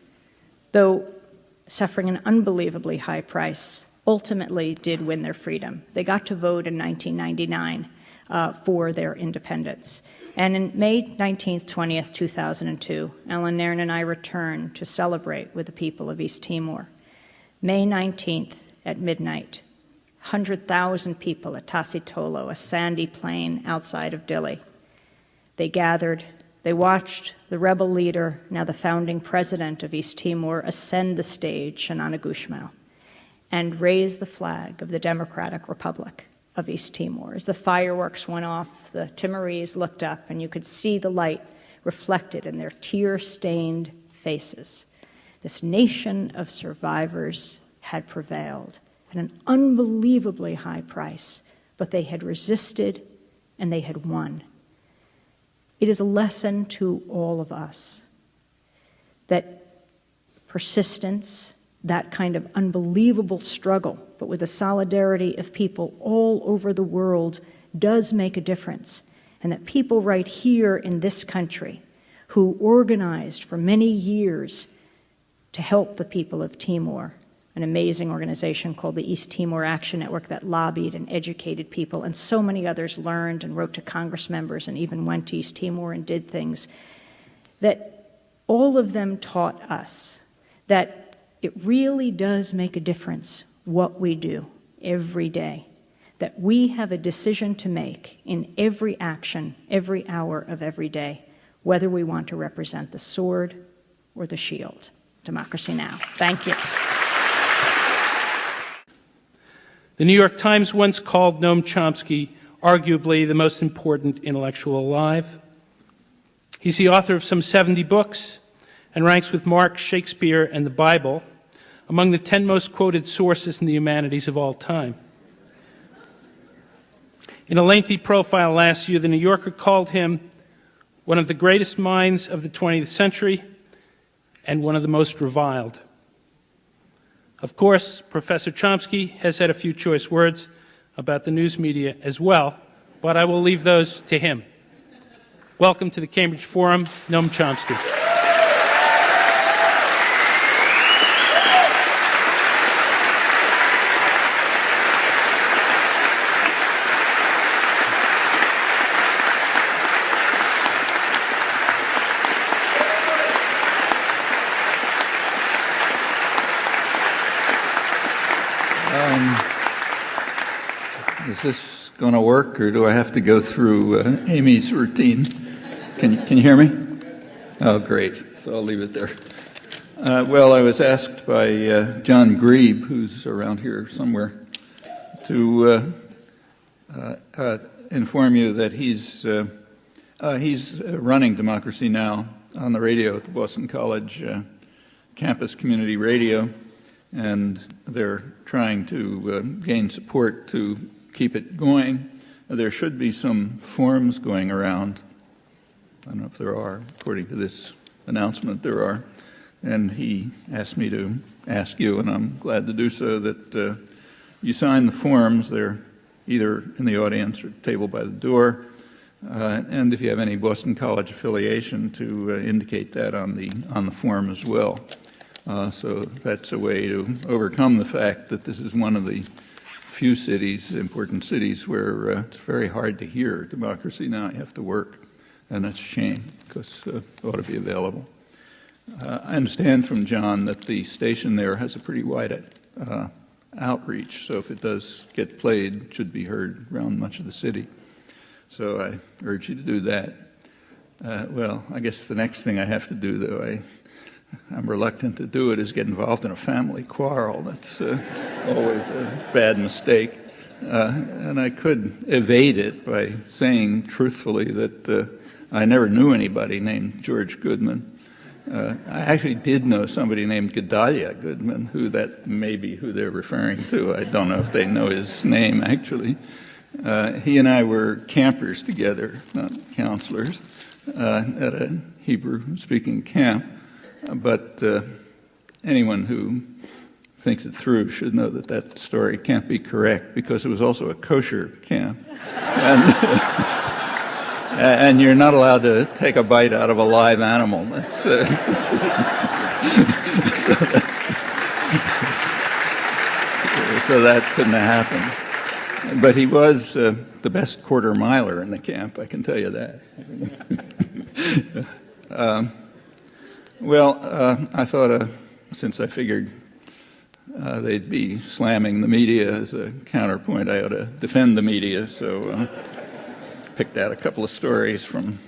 though suffering an unbelievably high price, ultimately did win their freedom. They got to vote in 1999 for their independence. And in May 19th, 20th, 2002, Alan Nairn and I returned to celebrate with the people of East Timor. May 19th at midnight, 100,000 people at Tasitolo, a sandy plain outside of Dili. They gathered, they watched the rebel leader, now the founding president of East Timor, ascend the stage, Shanana Gusmao, and raise the flag of the Democratic Republic of East Timor. As the fireworks went off, the Timorese looked up, and you could see the light reflected in their tear-stained faces. This nation of survivors had prevailed at an unbelievably high price, but they had resisted and they had won. It is a lesson to all of us that persistence, that kind of unbelievable struggle, but with the solidarity of people all over the world, does make a difference. And that people right here in this country who organized for many years to help the people of Timor, an amazing organization called the East Timor Action Network that lobbied and educated people, and so many others learned and wrote to Congress members and even went to East Timor and did things, that all of them taught us that it really does make a difference what we do every day, that we have a decision to make in every action, every hour of every day, whether we want to represent the sword or the shield. Democracy Now! Thank you. The New York Times once called Noam Chomsky arguably the most important intellectual alive. He's the author of some 70 books and ranks with Marx, Shakespeare, and the Bible among the 10 most quoted sources in the humanities of all time. In a lengthy profile last year, The New Yorker called him one of the greatest minds of the 20th century and one of the most reviled. Of course, Professor Chomsky has had a few choice words about the news media as well, but I will leave those to him. Welcome to the Cambridge Forum, Noam Chomsky. Is this going to work, or do I have to go through Amy's routine? Can you hear me? Oh, great. So I'll leave it there. Well, I was asked by John Grebe, who's around here somewhere, to inform you that he's running Democracy Now! On the radio at the Boston College campus community radio, and they're trying to gain support to keep it going. There should be some forms going around. I don't know if there are. According to this announcement, there are. And he asked me to ask you, and I'm glad to do so, that you sign the forms. They're either in the audience or table by the door. And if you have any Boston College affiliation, to indicate that on the form as well. So that's a way to overcome the fact that this is one of the few cities, important cities, where it's very hard to hear Democracy Now! You have to work, and that's a shame, because it ought to be available. I understand from John that the station there has a pretty wide outreach, so if it does get played, it should be heard around much of the city. So I urge you to do that. Well, I guess the next thing I have to do, though, I'm reluctant to do it, is get involved in a family quarrel. That's always a bad mistake. And I could evade it by saying truthfully that I never knew anybody named George Goodman. I actually did know somebody named Gedalia Goodman, who that may be who they're referring to. I don't know if they know his name, actually. He and I were campers together, not counselors, at a Hebrew-speaking camp. But anyone who thinks it through should know that that story can't be correct, because it was also a kosher camp. And you're not allowed to take a bite out of a live animal. That's, so that couldn't have happened. But he was the best quarter miler in the camp, I can tell you that. Well, I thought, since I figured they'd be slamming the media as a counterpoint, I ought to defend the media, so picked out a couple of stories from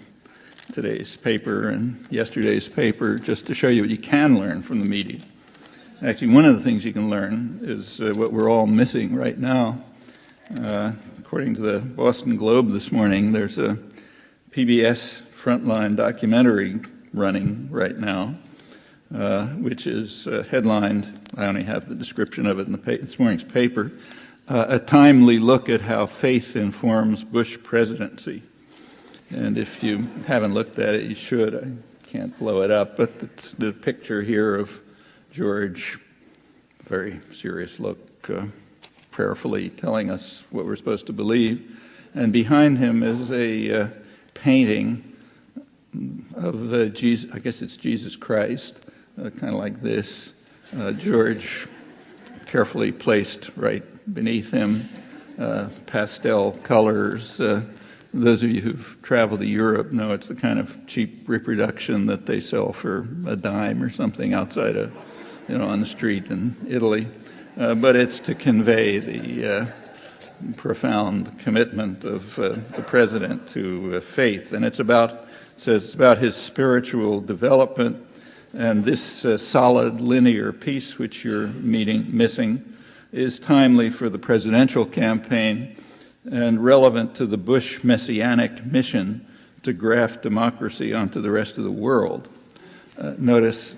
today's paper and yesterday's paper just to show you what you can learn from the media. Actually, one of the things you can learn is what we're all missing right now. According to the Boston Globe this morning, there's a PBS Frontline documentary running right now, which is headlined, I only have the description of it in this morning's paper, a timely look at how faith informs Bush presidency. And if you haven't looked at it, you should. I can't blow it up, but it's the picture here of George, very serious look, prayerfully telling us what we're supposed to believe. And behind him is a painting of Jesus, I guess it's Jesus Christ, kind of like this. George carefully placed right beneath him, pastel colors. Those of you who've traveled to Europe know it's the kind of cheap reproduction that they sell for a dime or something outside of, on the street in Italy. But it's to convey the profound commitment of the president to faith. And it says it's about his spiritual development, and this solid linear piece which you're missing is timely for the presidential campaign and relevant to the Bush messianic mission to graft democracy onto the rest of the world. Notice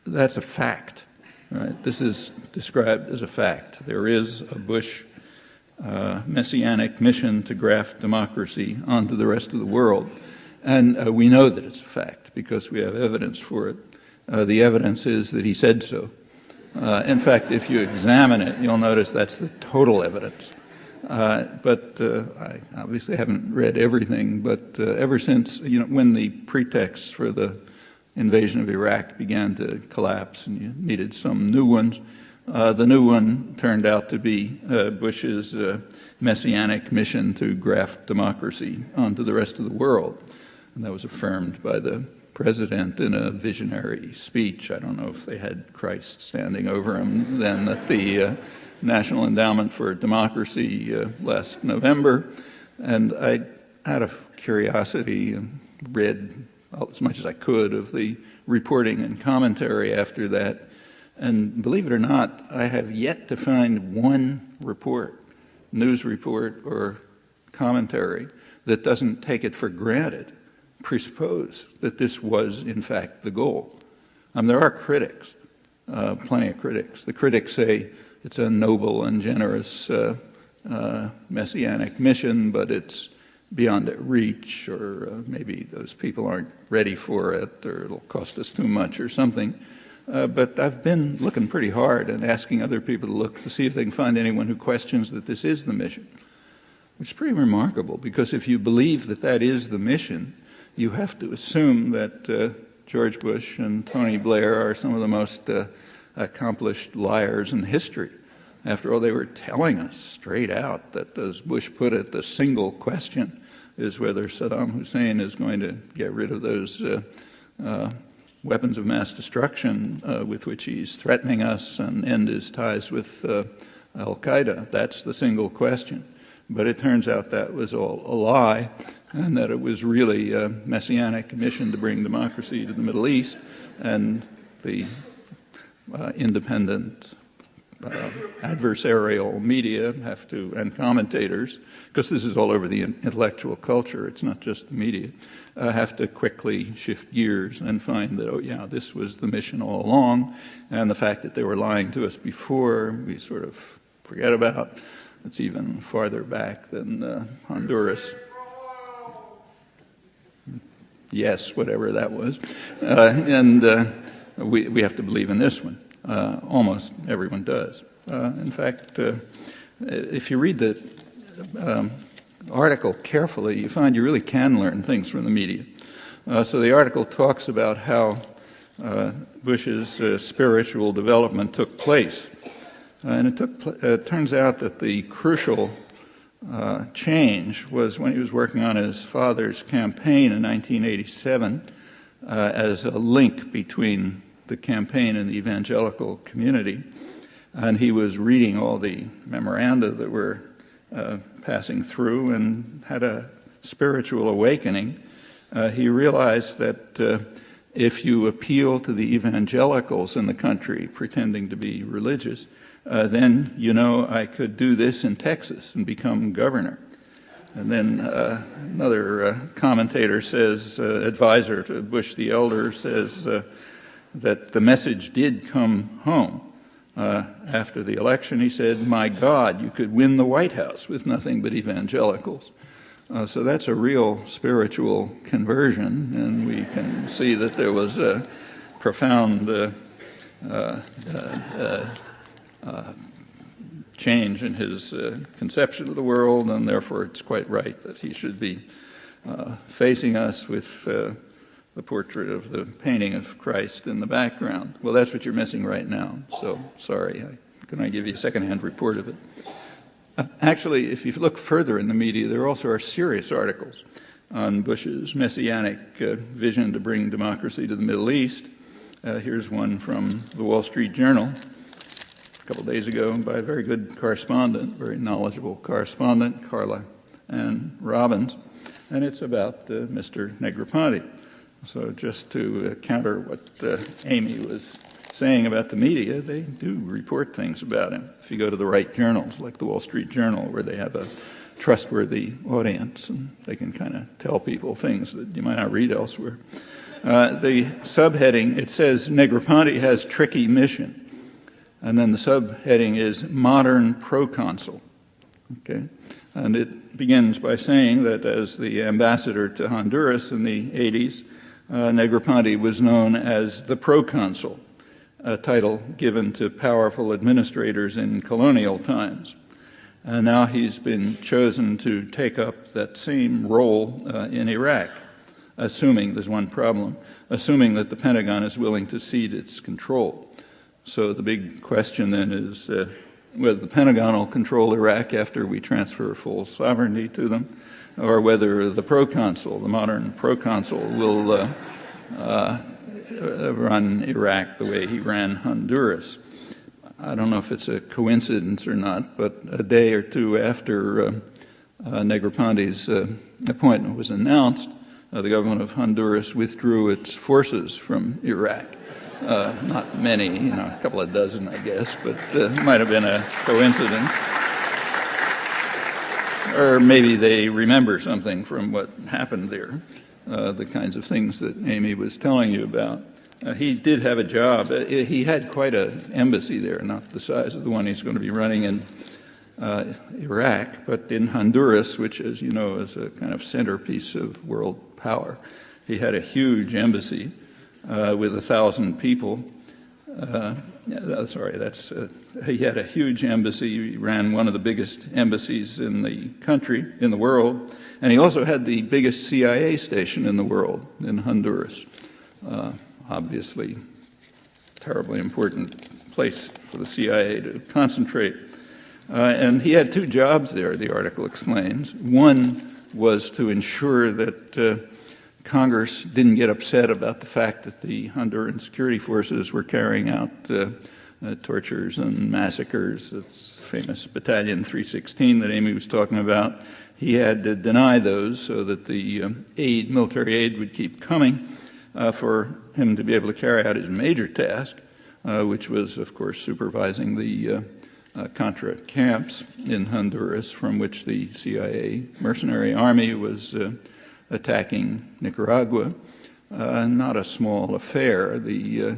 that's a fact. Right? This is described as a fact. There is a Bush messianic mission to graft democracy onto the rest of the world. And we know that it's a fact because we have evidence for it. The evidence is that he said so. In fact, if you examine it, you'll notice that's the total evidence. But I obviously haven't read everything, but ever since, when the pretext for the invasion of Iraq began to collapse and you needed some new ones, the new one turned out to be Bush's messianic mission to graft democracy onto the rest of the world. And that was affirmed by the president in a visionary speech. I don't know if they had Christ standing over him then at the National Endowment for Democracy last November. And I, out of curiosity, read as much as I could of the reporting and commentary after that. And believe it or not, I have yet to find one report, news report or commentary, that doesn't take it for granted, presuppose that this was, in fact, the goal. There are critics, plenty of critics. The critics say it's a noble and generous messianic mission, but it's beyond its reach, or maybe those people aren't ready for it, or it'll cost us too much or something. But I've been looking pretty hard and asking other people to look to see if they can find anyone who questions that this is the mission, which is pretty remarkable, because if you believe that that is the mission, you have to assume that George Bush and Tony Blair are some of the most accomplished liars in history. After all, they were telling us straight out that, as Bush put it, the single question is whether Saddam Hussein is going to get rid of those weapons of mass destruction with which he's threatening us and end his ties with al-Qaeda. That's the single question. But it turns out that was all a lie, and that it was really a messianic mission to bring democracy to the Middle East, and the independent adversarial media have to, and commentators, because this is all over the intellectual culture, it's not just the media, have to quickly shift gears and find that, oh yeah, this was the mission all along, and the fact that they were lying to us before, we sort of forget about. It's even farther back than Honduras. Yes, whatever that was. And we have to believe in this one. Almost everyone does. In fact, if you read the article carefully, you find you really can learn things from the media. So the article talks about how Bush's spiritual development took place. And it turns out that the crucial change was when he was working on his father's campaign in 1987 as a link between the campaign and the evangelical community. And he was reading all the memoranda that were passing through and had a spiritual awakening. He realized that if you appeal to the evangelicals in the country pretending to be religious, then, I could do this in Texas and become governor. And then another commentator says, advisor to Bush the Elder, says that the message did come home. After the election, he said, "My God, you could win the White House with nothing but evangelicals." So that's a real spiritual conversion, and we can see that there was a profound change in his conception of the world, and therefore it's quite right that he should be facing us with the portrait of the painting of Christ in the background. Well, that's what you're missing right now, so sorry. Can I give you a second-hand report of it? Actually, if you look further in the media, there also are serious articles on Bush's messianic vision to bring democracy to the Middle East. Here's one from the Wall Street Journal a couple days ago by a very good correspondent, very knowledgeable correspondent, Carla Ann Robbins, and it's about Mr. Negroponte. So just to counter what Amy was saying about the media, they do report things about him. If you go to the right journals, like the Wall Street Journal, where they have a trustworthy audience and they can kind of tell people things that you might not read elsewhere. The subheading, it says, Negroponte has tricky mission. And then the subheading is modern proconsul. Okay? And it begins by saying that as the ambassador to Honduras in the 80s, Negroponte was known as the proconsul, a title given to powerful administrators in colonial times. And now he's been chosen to take up that same role in Iraq, assuming, there's one problem, assuming that the Pentagon is willing to cede its control. So the big question then is whether the Pentagon will control Iraq after we transfer full sovereignty to them, or whether the proconsul, the modern proconsul, will run Iraq the way he ran Honduras. I don't know if it's a coincidence or not, but a day or two after Negroponte's appointment was announced, the government of Honduras withdrew its forces from Iraq. Not many, a couple of dozen, I guess, but it might have been a coincidence. Or maybe they remember something from what happened there, the kinds of things that Amy was telling you about. He did have a job. He had quite an embassy there, not the size of the one he's going to be running in Iraq, but in Honduras, which, as you know, is a kind of centerpiece of world power. He had a huge embassy with 1,000 people. He had a huge embassy. He ran one of the biggest embassies in the country, in the world, and he also had the biggest CIA station in the world in Honduras. Obviously, terribly important place for the CIA to concentrate. And he had two jobs there, the article explains. One was to ensure that Congress didn't get upset about the fact that the Honduran security forces were carrying out tortures and massacres. It's famous Battalion 316 that Amy was talking about. He had to deny those so that the military aid would keep coming for him to be able to carry out his major task, which was, of course, supervising the Contra camps in Honduras from which the CIA mercenary army was attacking Nicaragua. Not a small affair. The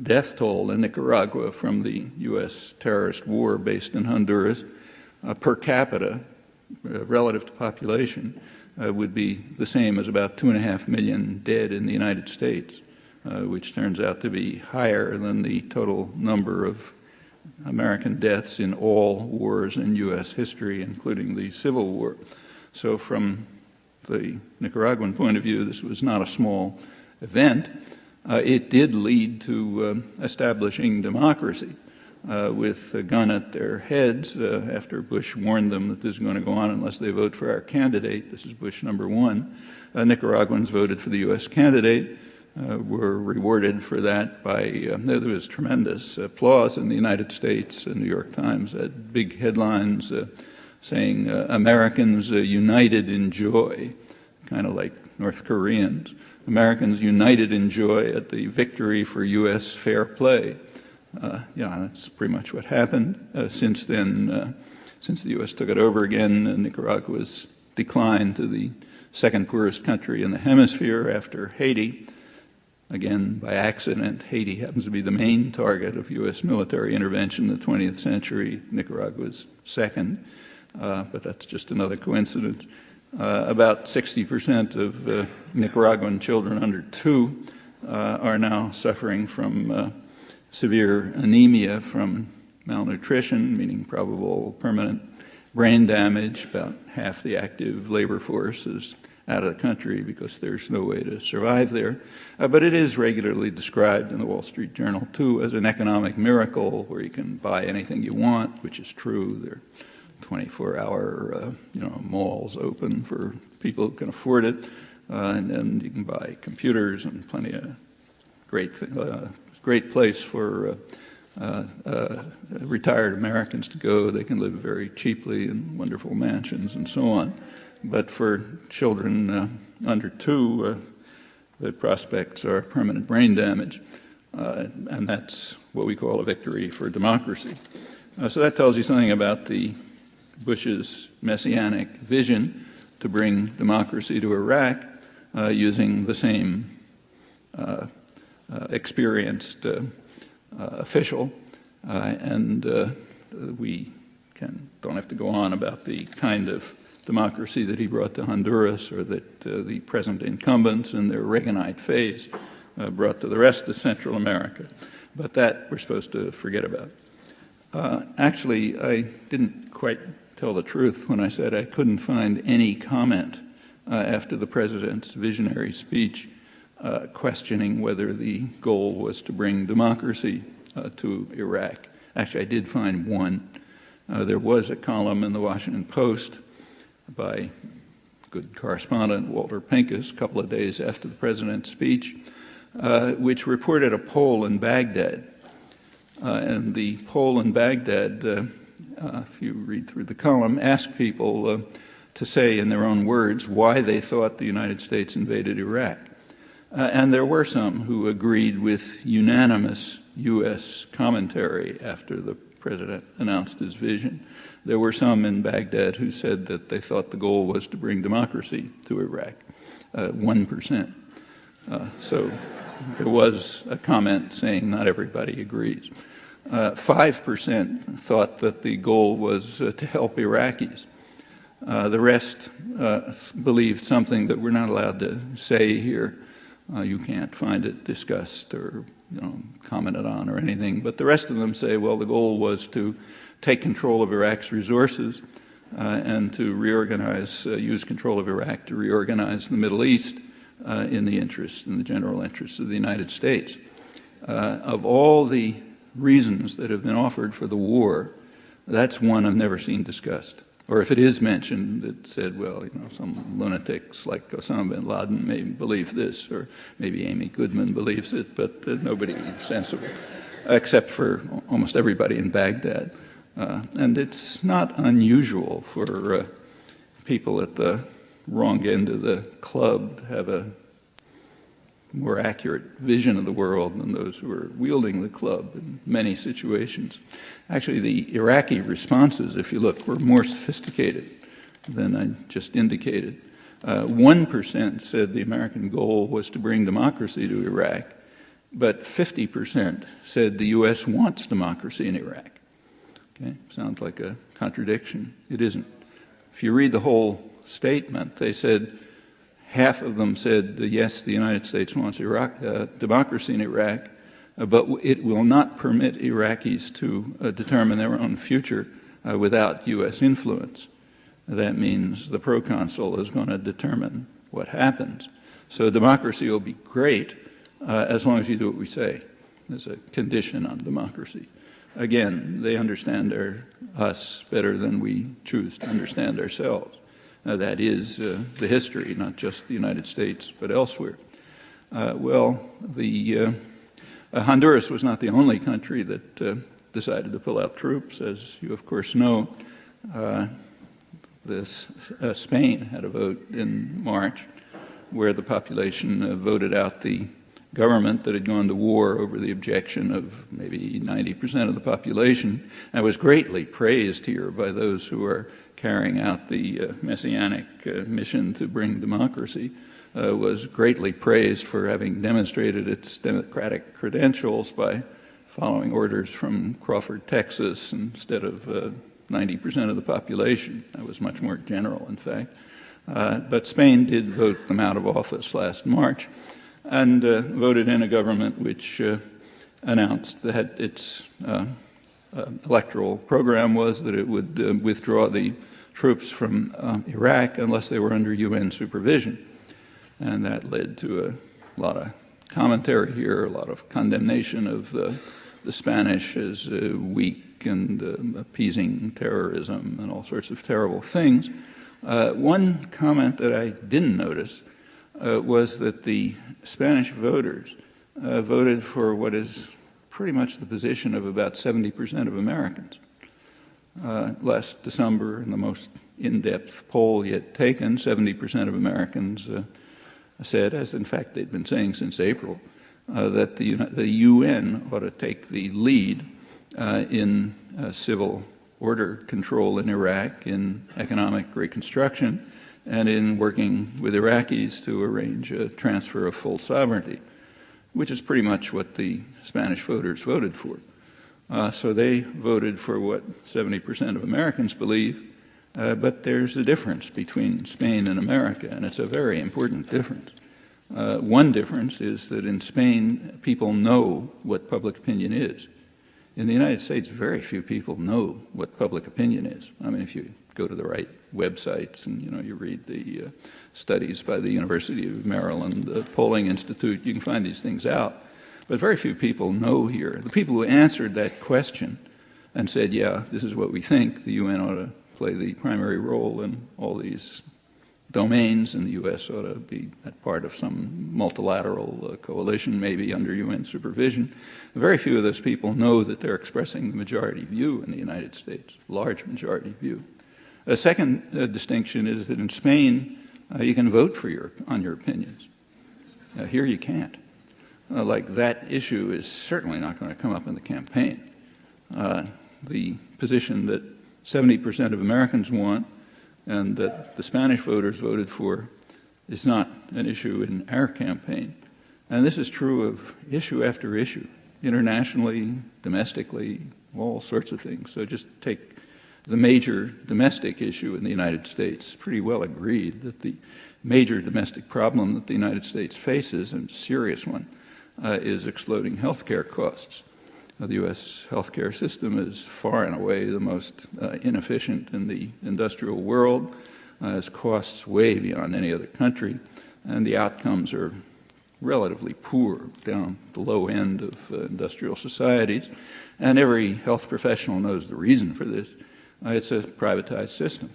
death toll in Nicaragua from the U.S. terrorist war based in Honduras per capita, relative to population, would be the same as about 2.5 million dead in the United States, which turns out to be higher than the total number of American deaths in all wars in U.S. history, including the Civil War. So from the Nicaraguan point of view, this was not a small event. It did lead to establishing democracy with a gun at their heads after Bush warned them that this is going to go on unless they vote for our candidate. This is Bush number one. Nicaraguans voted for the U.S. candidate, were rewarded for that by, there was tremendous applause in the United States. The New York Times had big headlines saying, Americans united in joy, kind of like North Koreans. Americans united in joy at the victory for U.S. fair play. That's pretty much what happened. Since then, since the U.S. took it over again, Nicaragua's declined to the second poorest country in the hemisphere after Haiti. Again, by accident, Haiti happens to be the main target of U.S. military intervention in the 20th century. Nicaragua's second, but that's just another coincidence. About 60% of Nicaraguan children under 2 are now suffering from severe anemia from malnutrition, meaning probable permanent brain damage. About half the active labor force is out of the country because there's no way to survive there. But it is regularly described in the Wall Street Journal, too, as an economic miracle where you can buy anything you want, which is true. There are 24-hour malls open for people who can afford it, and then you can buy computers and plenty of great place for retired Americans to go. They can live very cheaply in wonderful mansions and so on. But for children under 2, the prospects are permanent brain damage, and that's what we call a victory for democracy. So that tells you something about the Bush's messianic vision to bring democracy to Iraq using the same experienced official, and we don't have to go on about the kind of democracy that he brought to Honduras, or that the present incumbents in their Reaganite phase brought to the rest of Central America. But that we're supposed to forget about. Actually, I didn't quite tell the truth when I said I couldn't find any comment after the president's visionary speech questioning whether the goal was to bring democracy to Iraq. Actually, I did find one. There was a column in the Washington Post by good correspondent Walter Pincus a couple of days after the president's speech, which reported a poll in Baghdad. And the poll in Baghdad, if you read through the column, asked people to say in their own words why they thought the United States invaded Iraq. And there were some who agreed with unanimous U.S. commentary after the president announced his vision. There were some in Baghdad who said that they thought the goal was to bring democracy to Iraq, 1%. So there was a comment saying not everybody agrees. 5% thought that the goal was to help Iraqis. The rest believed something that we're not allowed to say here. You can't find it discussed or commented on or anything. But the rest of them say, well, the goal was to take control of Iraq's resources and to reorganize, use control of Iraq to reorganize the Middle East in the general interests of the United States. Of all the reasons that have been offered for the war, that's one I've never seen discussed. Or if it is mentioned, it said, well, some lunatics like Osama bin Laden may believe this, or maybe Amy Goodman believes it, but nobody sensible, except for almost everybody in Baghdad. And it's not unusual for people at the wrong end of the club to have a more accurate vision of the world than those who are wielding the club in many situations. Actually, the Iraqi responses, if you look, were more sophisticated than I just indicated. 1% said the American goal was to bring democracy to Iraq, but 50% said the U.S. wants democracy in Iraq. Okay? Sounds like a contradiction. It isn't. If you read the whole statement, they said, half of them said, yes, the United States wants democracy in Iraq, but it will not permit Iraqis to determine their own future without U.S. influence. That means the proconsul is going to determine what happens. So democracy will be great as long as you do what we say. There's a condition on democracy. Again, they understand us better than we choose to understand ourselves. That is the history, not just the United States, but elsewhere. Honduras was not the only country that decided to pull out troops. As you, of course, know, Spain had a vote in March where the population voted out the government that had gone to war over the objection of maybe 90% of the population, and was greatly praised here by those who are carrying out the messianic mission to bring democracy. was greatly praised for having demonstrated its democratic credentials by following orders from Crawford, Texas, instead of 90% of the population. That was much more general, in fact. But Spain did vote them out of office last March and voted in a government which announced that its electoral program was that it would withdraw the troops from Iraq unless they were under UN supervision. And that led to a lot of commentary here, a lot of condemnation of the Spanish as weak and appeasing terrorism and all sorts of terrible things. One comment that I didn't notice was that the Spanish voters voted for what is pretty much the position of about 70% of Americans. Last December, in the most in-depth poll yet taken, 70% of Americans said, as in fact they'd been saying since April, that the UN ought to take the lead in civil order control in Iraq, in economic reconstruction, and in working with Iraqis to arrange a transfer of full sovereignty, which is pretty much what the Spanish voters voted for. So they voted for what 70% of Americans believe, but there's a difference between Spain and America, and it's a very important difference. One difference is that in Spain, people know what public opinion is. In the United States, very few people know what public opinion is. I mean, if you go to the right websites and, you read the studies by the University of Maryland Polling Institute, you can find these things out. But very few people know here. The people who answered that question and said, yeah, this is what we think, the UN ought to play the primary role in all these domains, and the U.S. ought to be part of some multilateral coalition, maybe under UN supervision. Very few of those people know that they're expressing the majority view in the United States, large majority view. A second distinction is that in Spain, you can vote on your opinions. Here you can't. Like that issue is certainly not going to come up in the campaign. The position that 70% of Americans want and that the Spanish voters voted for is not an issue in our campaign. And this is true of issue after issue, internationally, domestically, all sorts of things. So just take the major domestic issue in the United States. It's pretty well agreed that the major domestic problem that the United States faces, and a serious one, is exploding healthcare costs. The U.S. healthcare system is far and away the most inefficient in the industrial world, has costs way beyond any other country, and the outcomes are relatively poor down the low end of industrial societies. And every health professional knows the reason for this. It's a privatized system,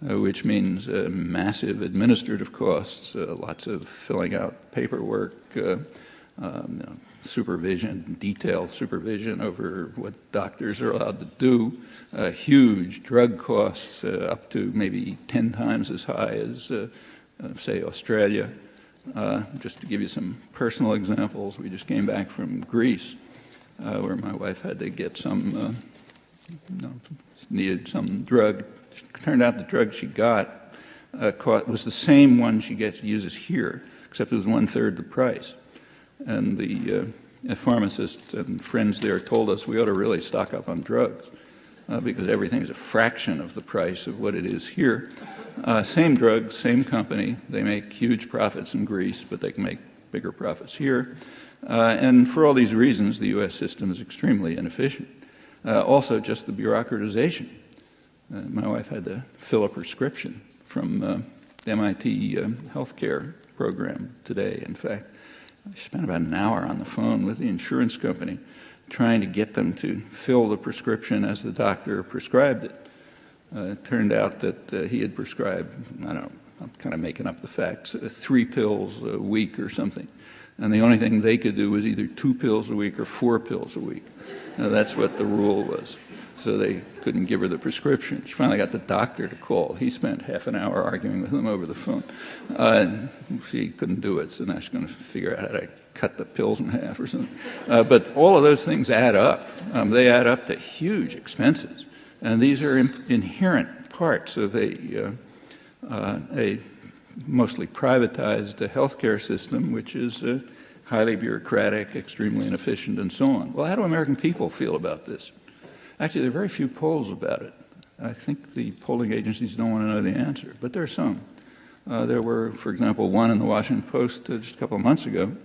which means massive administrative costs, lots of filling out paperwork, supervision, detailed supervision over what doctors are allowed to do, huge drug costs up to maybe 10 times as high as, say, Australia. Just to give you some personal examples, we just came back from Greece, where my wife had to get some, needed some drug. It turned out the drug she got was the same one she uses here, except it was 1/3 the price. And the pharmacists and friends there told us we ought to really stock up on drugs because everything is a fraction of the price of what it is here. Same drugs, same company. They make huge profits in Greece, but they can make bigger profits here. And for all these reasons, the U.S. system is extremely inefficient. Also, just the bureaucratization. My wife had to fill a prescription from the MIT healthcare program today, in fact. I spent about an hour on the phone with the insurance company trying to get them to fill the prescription as the doctor prescribed it. It turned out that he had prescribed, I don't know, I'm kind of making up the facts, 3 pills a week or something. And the only thing they could do was either 2 pills a week or 4 pills a week. That's what the rule was. So they couldn't give her the prescription. She finally got the doctor to call. He spent half an hour arguing with them over the phone. She couldn't do it, so now she's going to figure out how to cut the pills in half or something. But all of those things add up. They add up to huge expenses. And these are inherent parts of a mostly privatized healthcare system, which is highly bureaucratic, extremely inefficient, and so on. Well, how do American people feel about this? Actually, there are very few polls about it. I think the polling agencies don't want to know the answer, but there are some. There were, for example, one in the Washington Post just a couple of months ago,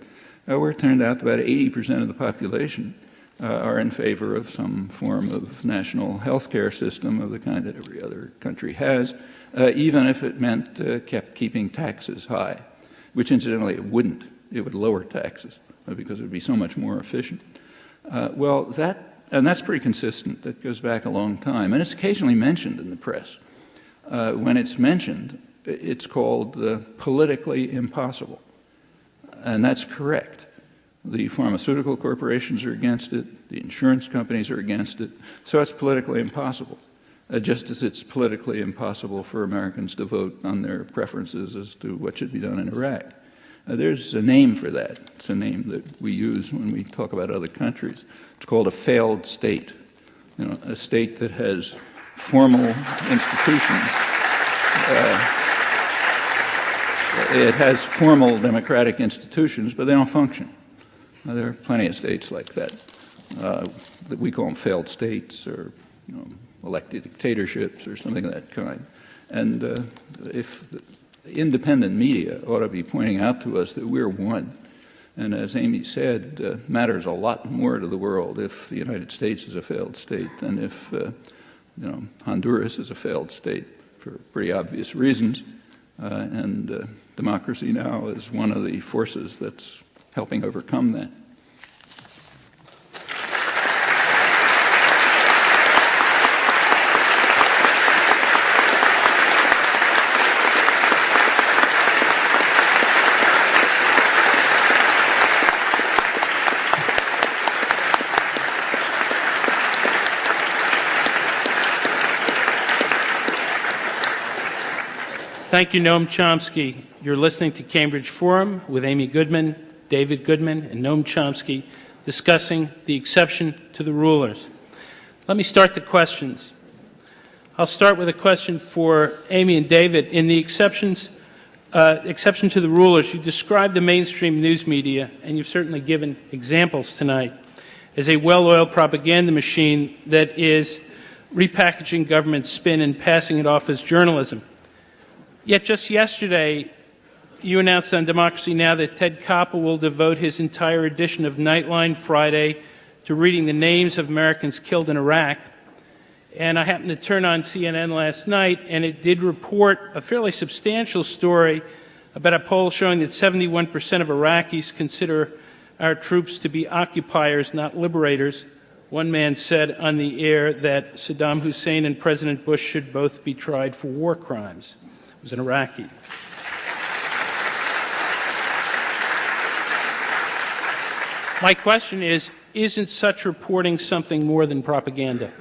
where it turned out about 80% of the population are in favor of some form of national health care system of the kind that every other country has, even if it meant kept keeping taxes high, which incidentally it wouldn't. It would lower taxes because it would be so much more efficient. And that's pretty consistent. That goes back a long time. And it's occasionally mentioned in the press. When it's mentioned, it's called politically impossible. And that's correct. The pharmaceutical corporations are against it. The insurance companies are against it. So it's politically impossible, just as it's politically impossible for Americans to vote on their preferences as to what should be done in Iraq. There's a name for that. It's a name that we use when we talk about other countries. It's called a failed state, a state that has formal institutions. It has formal democratic institutions, but they don't function. There are plenty of states like that. That we call them failed states or elected dictatorships or something of that kind. And if the independent media ought to be pointing out to us that we're one. And as Amy said, matters a lot more to the world if the United States is a failed state than if Honduras is a failed state for pretty obvious reasons. And democracy now is one of the forces that's helping overcome that. Thank you, Noam Chomsky. You're listening to Cambridge Forum with Amy Goodman, David Goodman, and Noam Chomsky discussing the exception to the rulers. Let me start the questions. I'll start with a question for Amy and David. In the exception to the rulers, you describe the mainstream news media, and you've certainly given examples tonight, as a well-oiled propaganda machine that is repackaging government spin and passing it off as journalism. Yet just yesterday, you announced on Democracy Now! That Ted Koppel will devote his entire edition of Nightline Friday to reading the names of Americans killed in Iraq. And I happened to turn on CNN last night, and it did report a fairly substantial story about a poll showing that 71% of Iraqis consider our troops to be occupiers, not liberators. One man said on the air that Saddam Hussein and President Bush should both be tried for war crimes. It was an Iraqi. My question is, isn't such reporting something more than propaganda?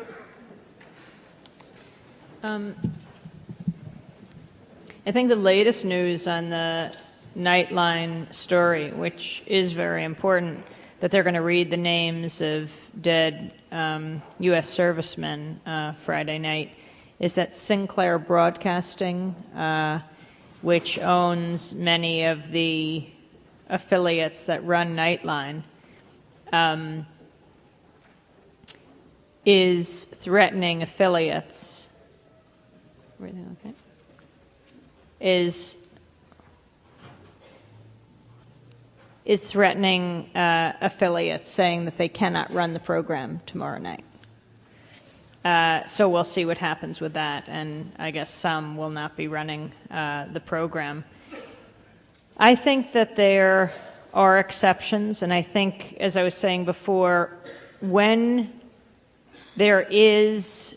I think the latest news on the Nightline story, which is very important, that they're going to read the names of dead U.S. servicemen Friday night, is that Sinclair Broadcasting, which owns many of the affiliates that run Nightline, is threatening affiliates. Okay. Is threatening affiliates, saying that they cannot run the program tomorrow night. So we'll see what happens with that, and I guess some will not be running the program. I think that there are exceptions, and I think, as I was saying before, when there is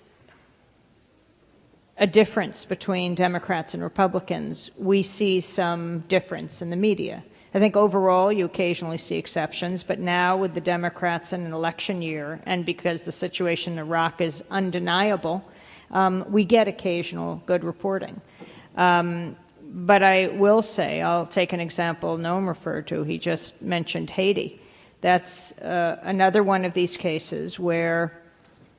a difference between Democrats and Republicans, we see some difference in the media. I think overall you occasionally see exceptions, but now with the Democrats in an election year, and because the situation in Iraq is undeniable, we get occasional good reporting. But I will say, I'll take an example Noam referred to. He just mentioned Haiti. That's another one of these cases where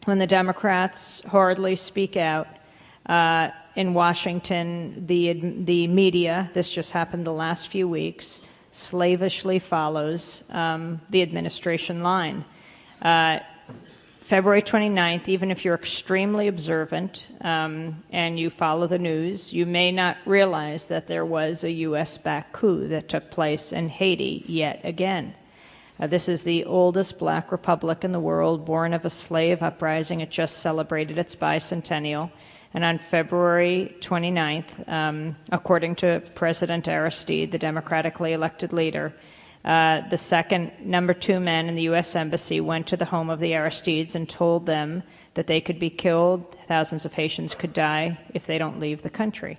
when the Democrats hardly speak out, In Washington, the media, this just happened the last few weeks, slavishly follows the administration line. February 29th, even if you're extremely observant and you follow the news, you may not realize that there was a U.S.-backed coup that took place in Haiti yet again. This is the oldest black republic in the world, born of a slave uprising. It just celebrated its bicentennial. And on February 29th, according to President Aristide, the democratically elected leader, the second number 2 man in the U.S. Embassy went to the home of the Aristides and told them that they could be killed, thousands of Haitians could die if they don't leave the country,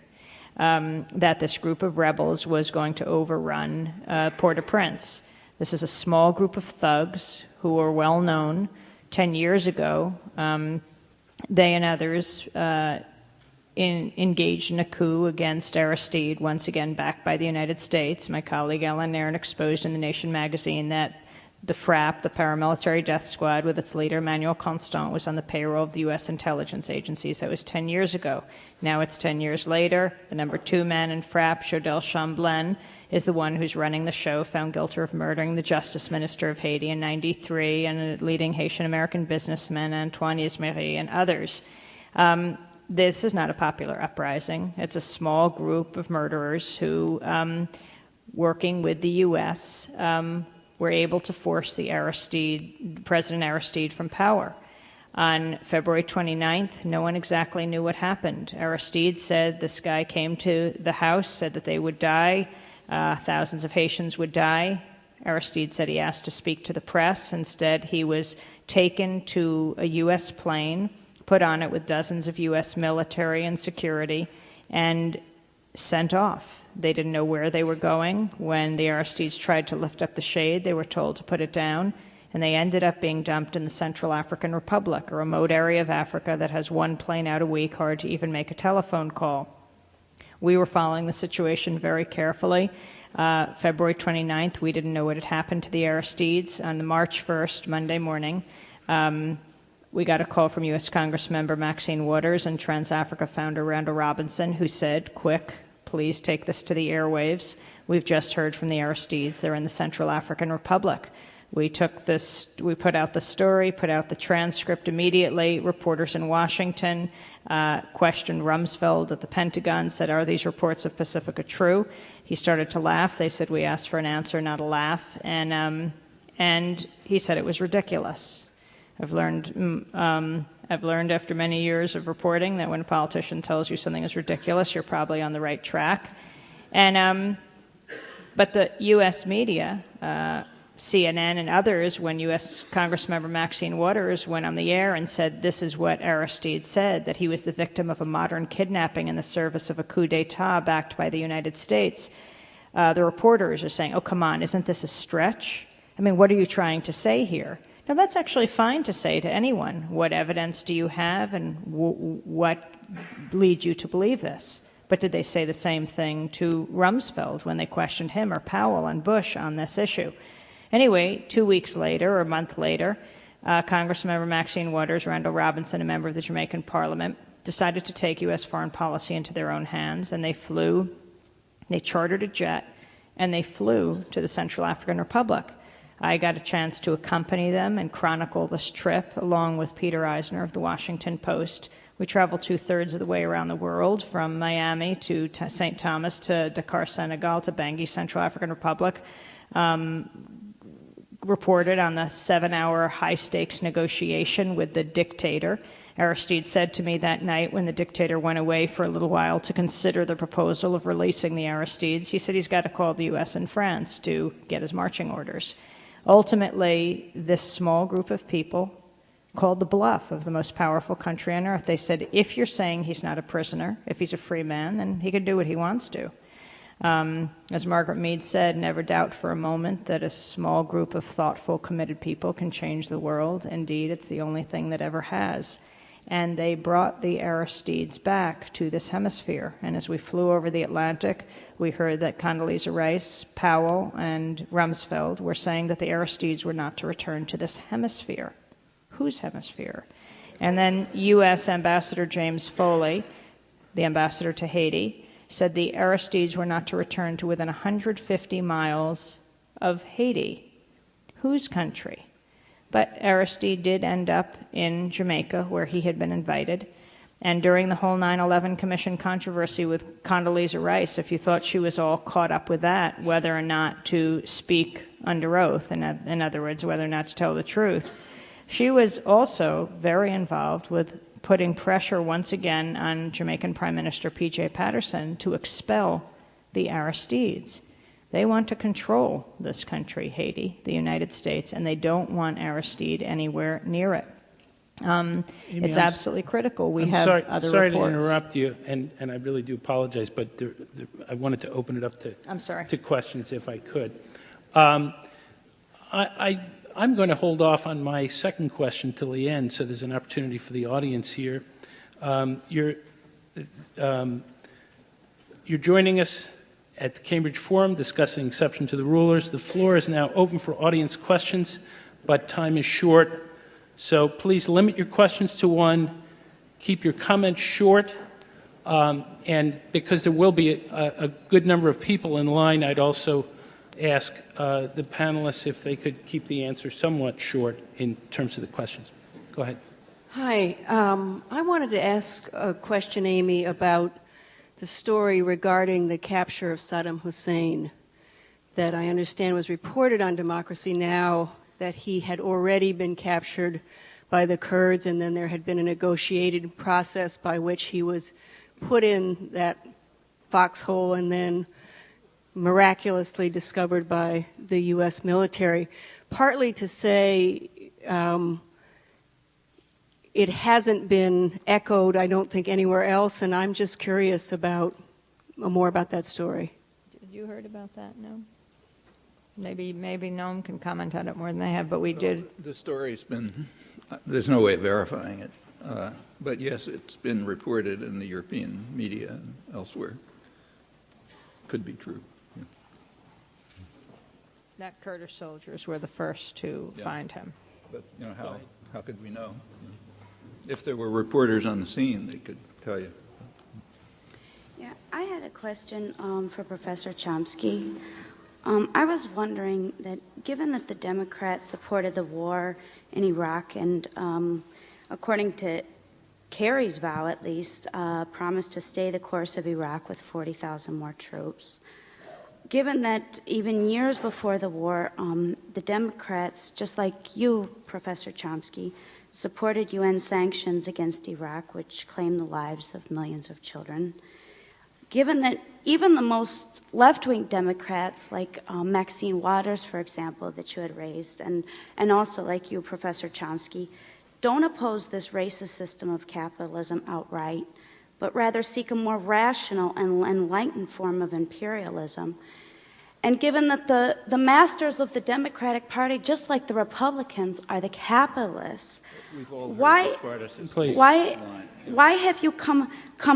that this group of rebels was going to overrun Port-au-Prince. This is a small group of thugs who were well known. 10 years ago, they and others engaged in a coup against Aristide, once again backed by the United States. My colleague Ellen Nairn exposed in The Nation magazine that the FRAP, the paramilitary death squad, with its leader Emmanuel Constant, was on the payroll of the U.S. intelligence agencies. That was 10 years ago. Now it's 10 years later. The number 2 man in FRAP, Jodel Chamblain, is the one who's running the show, found guilty of murdering the justice minister of Haiti in '93 and a leading Haitian-American businessman, Antoine Ismery, and others. This is not a popular uprising. It's a small group of murderers who, working with the U.S., were able to force the President Aristide from power. On February 29th, no one exactly knew what happened. Aristide said this guy came to the house, said that they would die, thousands of Haitians would die. Aristide said he asked to speak to the press. Instead, he was taken to a U.S. plane, put on it with dozens of U.S. military and security, and sent off. They didn't know where they were going. When the Aristides tried to lift up the shade, they were told to put it down, and they ended up being dumped in the Central African Republic, a remote area of Africa that has 1 plane out a week, hard to even make a telephone call. We were following the situation very carefully. February 29th, we didn't know what had happened to the Aristides. On the March 1st, Monday morning, we got a call from U.S. Congressmember Maxine Waters and Trans-Africa founder Randall Robinson, who said, "Quick, please take this to the airwaves. We've just heard from the Aristides. They're in the Central African Republic." We put out the story, put out the transcript immediately. Reporters in Washington questioned Rumsfeld at the Pentagon, said, "Are these reports of Pacifica true?" He started to laugh. They said, "We asked for an answer, not a laugh." And he said it was ridiculous. I've learned after many years of reporting that when a politician tells you something is ridiculous, you're probably on the right track. And but the U.S. media, CNN and others, when U.S. Congressmember Maxine Waters went on the air and said this is what Aristide said, that he was the victim of a modern kidnapping in the service of a coup d'etat backed by the United States, the reporters are saying, "Oh, come on, isn't this a stretch? I mean, what are you trying to say here?" Now, that's actually fine to say to anyone. What evidence do you have, and what leads you to believe this? But did they say the same thing to Rumsfeld when they questioned him, or Powell and Bush on this issue? Anyway, 2 weeks later, or a month later, Congressmember Maxine Waters, Randall Robinson, a member of the Jamaican Parliament, decided to take U.S. foreign policy into their own hands, and they chartered a jet, and they flew to the Central African Republic. I got a chance to accompany them and chronicle this trip, along with Peter Eisner of the Washington Post. We traveled 2/3 of the way around the world, from Miami to St. Thomas to Dakar, Senegal, to Bangui, Central African Republic. Reported on the 7-hour high-stakes negotiation with the dictator. Aristide said to me that night, when the dictator went away for a little while to consider the proposal of releasing the Aristides, he said he's got to call the U.S. and France to get his marching orders. Ultimately, this small group of people called the bluff of the most powerful country on earth. They said, if you're saying he's not a prisoner, if he's a free man, then he can do what he wants to. As Margaret Mead said, never doubt for a moment that a small group of thoughtful, committed people can change the world. Indeed, it's the only thing that ever has. And they brought the Aristides back to this hemisphere. And as we flew over the Atlantic, we heard that Condoleezza Rice, Powell, and Rumsfeld were saying that the Aristides were not to return to this hemisphere. Whose hemisphere? And then U.S. Ambassador James Foley the ambassador to Haiti, said the Aristides were not to return to within 150 miles of Haiti. Whose country? But Aristide did end up in Jamaica, where he had been invited. And during the whole 9/11 Commission controversy with Condoleezza Rice, if you thought she was all caught up with that, whether or not to speak under oath, in other words, whether or not to tell the truth, she was also very involved with putting pressure once again on Jamaican Prime Minister P.J. Patterson to expel the Aristides. They want to control this country, Haiti, the United States, and they don't want Aristide anywhere near it. It's absolutely critical. We have other sorry reports. to interrupt you, and I really do apologize, but I wanted to open it up to questions if I could. I'm going to hold off on my second question till the end, so there's an opportunity for the audience here. You're joining us at the Cambridge Forum discussing exception to the rulers. The floor is now open for audience questions, but time is short. So please limit your questions to one. Keep your comments short. And because there will be a good number of people in line, I'd also ask the panelists if they could keep the answer somewhat short in terms of the questions. Go ahead. Hi. I wanted to ask a question, Amy, about the story regarding the capture of Saddam Hussein that I understand was reported on Democracy Now! That he had already been captured by the Kurds, and then there had been a negotiated process by which he was put in that foxhole and then miraculously discovered by the U.S. military, partly to say it hasn't been echoed, I don't think, anywhere else, and I'm just curious about more about that story. Did you heard about that? No? Maybe Noam can comment on it more than I have, but we did. The story's been, there's no way of verifying it, but yes, it's been reported in the European media and elsewhere. Could be true. Yeah. That Kurdish soldiers were the first to find him. But you know, how could we know? If there were reporters on the scene, they could tell you. Yeah, I had a question for Professor Chomsky. I was wondering that given that the Democrats supported the war in Iraq and, according to Kerry's vow at least, promised to stay the course of Iraq with 40,000 more troops, given that even years before the war, the Democrats, just like you, Professor Chomsky, supported UN sanctions against Iraq, which claimed the lives of millions of children, given that even the most left-wing Democrats, like Maxine Waters, for example, that you had raised, and also like you, Professor Chomsky, don't oppose this racist system of capitalism outright, but rather seek a more rational and enlightened form of imperialism. And given that the masters of the Democratic Party, just like the Republicans, are the capitalists, why have you come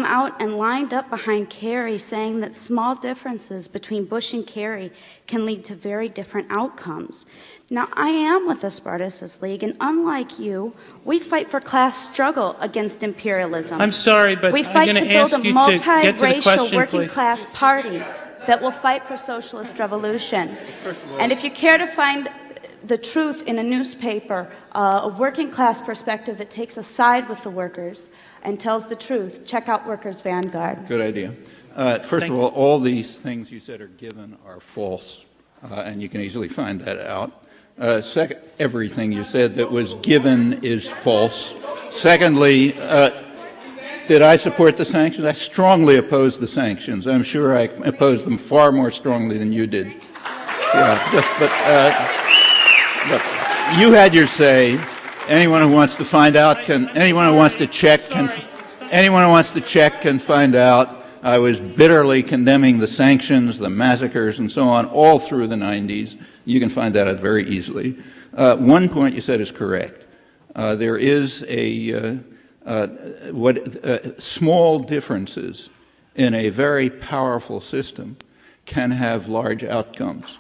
out and lined up behind Kerry saying that small differences between Bush and Kerry can lead to very different outcomes? Now, I am with the Spartacus League, and unlike you, we fight for class struggle against imperialism. I'm sorry, but we fight I'm to going to ask build a you to get to the multiracial question, working please. class party that will fight for socialist revolution. And if you care to find the truth in a newspaper, a working class perspective that takes a side with the workers and tells the truth, check out Workers' Vanguard. Good idea. First of all these things you said are given are false, and you can easily find that out. Second, everything you said that was given is false. Secondly, did I support the sanctions? I strongly opposed the sanctions. I'm sure I opposed them far more strongly than you did. Yeah, look, you had your say. Anyone who wants to find out can. Anyone who wants to check can. Anyone who wants to check can find out. I was bitterly condemning the sanctions, the massacres, and so on, all through the 90s. You can find that out very easily. One point you said is correct. There is small differences in a very powerful system can have large outcomes.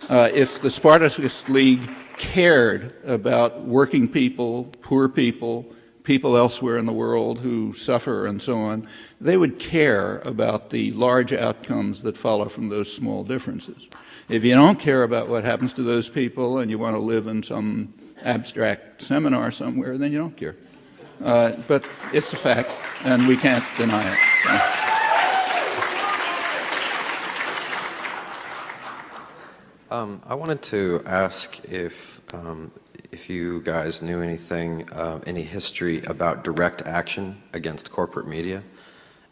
If the Spartacus League cared about working people, poor people, people elsewhere in the world who suffer and so on, they would care about the large outcomes that follow from those small differences. If you don't care about what happens to those people and you want to live in some abstract seminar somewhere, then you don't care. But it's a fact, and we can't deny it. I wanted to ask if you guys knew anything, any history about direct action against corporate media,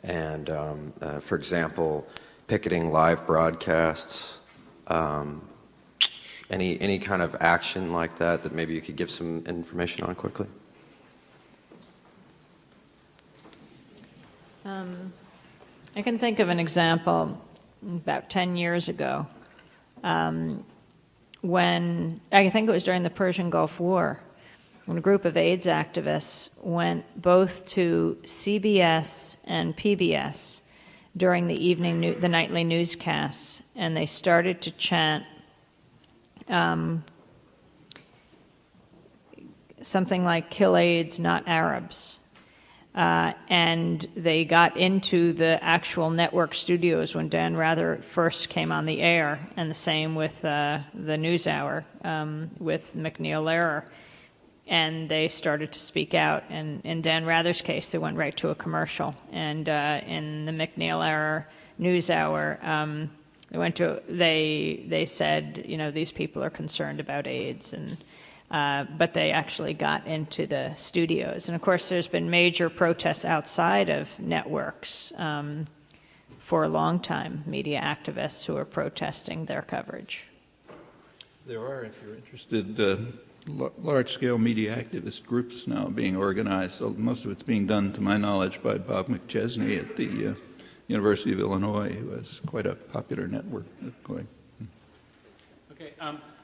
and for example, picketing live broadcasts, any kind of action like that maybe you could give some information on quickly. I can think of an example about 10 years ago when, I think it was during the Persian Gulf War, when a group of AIDS activists went both to CBS and PBS during the nightly newscasts, and they started to chant something like "Kill AIDS, not Arabs." And they got into the actual network studios when Dan Rather first came on the air, and the same with the NewsHour with McNeil Lehrer. And they started to speak out. And in Dan Rather's case, they went right to a commercial. And in the McNeil Lehrer NewsHour, they said, these people are concerned about AIDS, and but they actually got into the studios. And of course, there's been major protests outside of networks for a long time, media activists who are protesting their coverage. There are, if you're interested, large-scale media activist groups now being organized. So most of it's being done, to my knowledge, by Bob McChesney at the University of Illinois, who has quite a popular network going. Okay.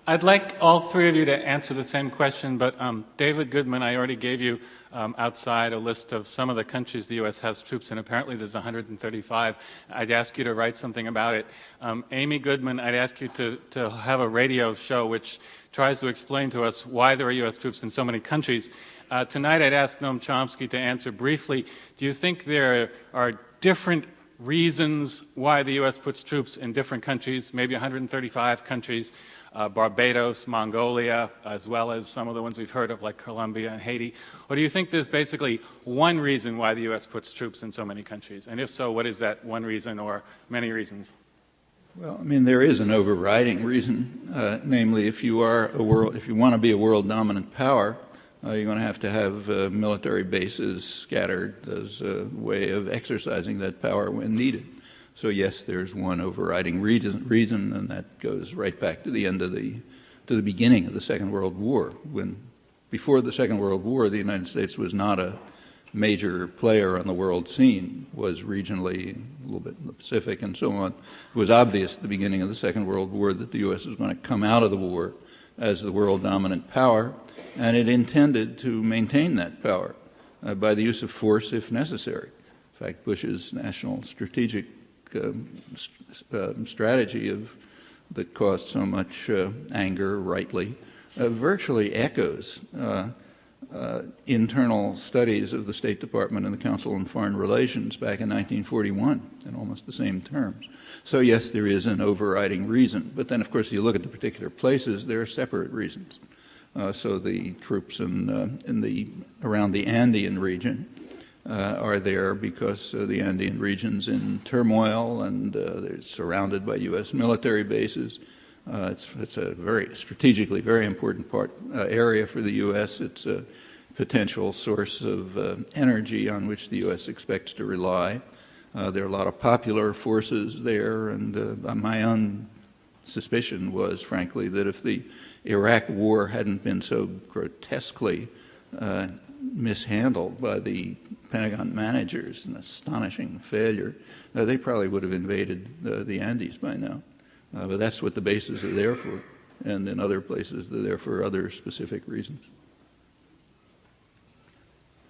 I'd like all three of you to answer the same question, but David Goodman, I already gave you outside a list of some of the countries the U.S. has troops in. Apparently there's 135. I'd ask you to write something about it. Amy Goodman, I'd ask you to have a radio show which tries to explain to us why there are U.S. troops in so many countries. Tonight I'd ask Noam Chomsky to answer briefly, do you think there are different reasons why the U.S. puts troops in different countries, maybe 135 countries, Barbados, Mongolia, as well as some of the ones we've heard of like Colombia and Haiti? Or do you think there's basically one reason why the U.S. puts troops in so many countries? And if so, what is that one reason or many reasons? Well, I mean, there is an overriding reason, namely if you want to be a world dominant power, you're going to have military bases scattered as a way of exercising that power when needed. So yes, there's one overriding reason, and that goes right back to the beginning of the Second World War. When before the Second World War, the United States was not a major player on the world scene, was regionally a little bit in the Pacific and so on. It was obvious at the beginning of the Second World War that the U.S. was going to come out of the war as the world dominant power, and it intended to maintain that power by the use of force if necessary. In fact, Bush's national strategic strategy that caused so much anger, rightly, virtually echoes internal studies of the State Department and the Council on Foreign Relations back in 1941 in almost the same terms. So yes, there is an overriding reason. But then, of course, you look at the particular places, there are separate reasons. So the troops around the Andean region are there because the Andean region's in turmoil and they're surrounded by U.S. military bases. It's a very strategically very important area for the U.S. It's a potential source of energy on which the U.S. expects to rely. There are a lot of popular forces there, and my own suspicion was, frankly, that if the Iraq War hadn't been so grotesquely mishandled by the Pentagon managers, an astonishing failure, they probably would have invaded the Andes by now. But that's what the bases are there for, and in other places they're there for other specific reasons.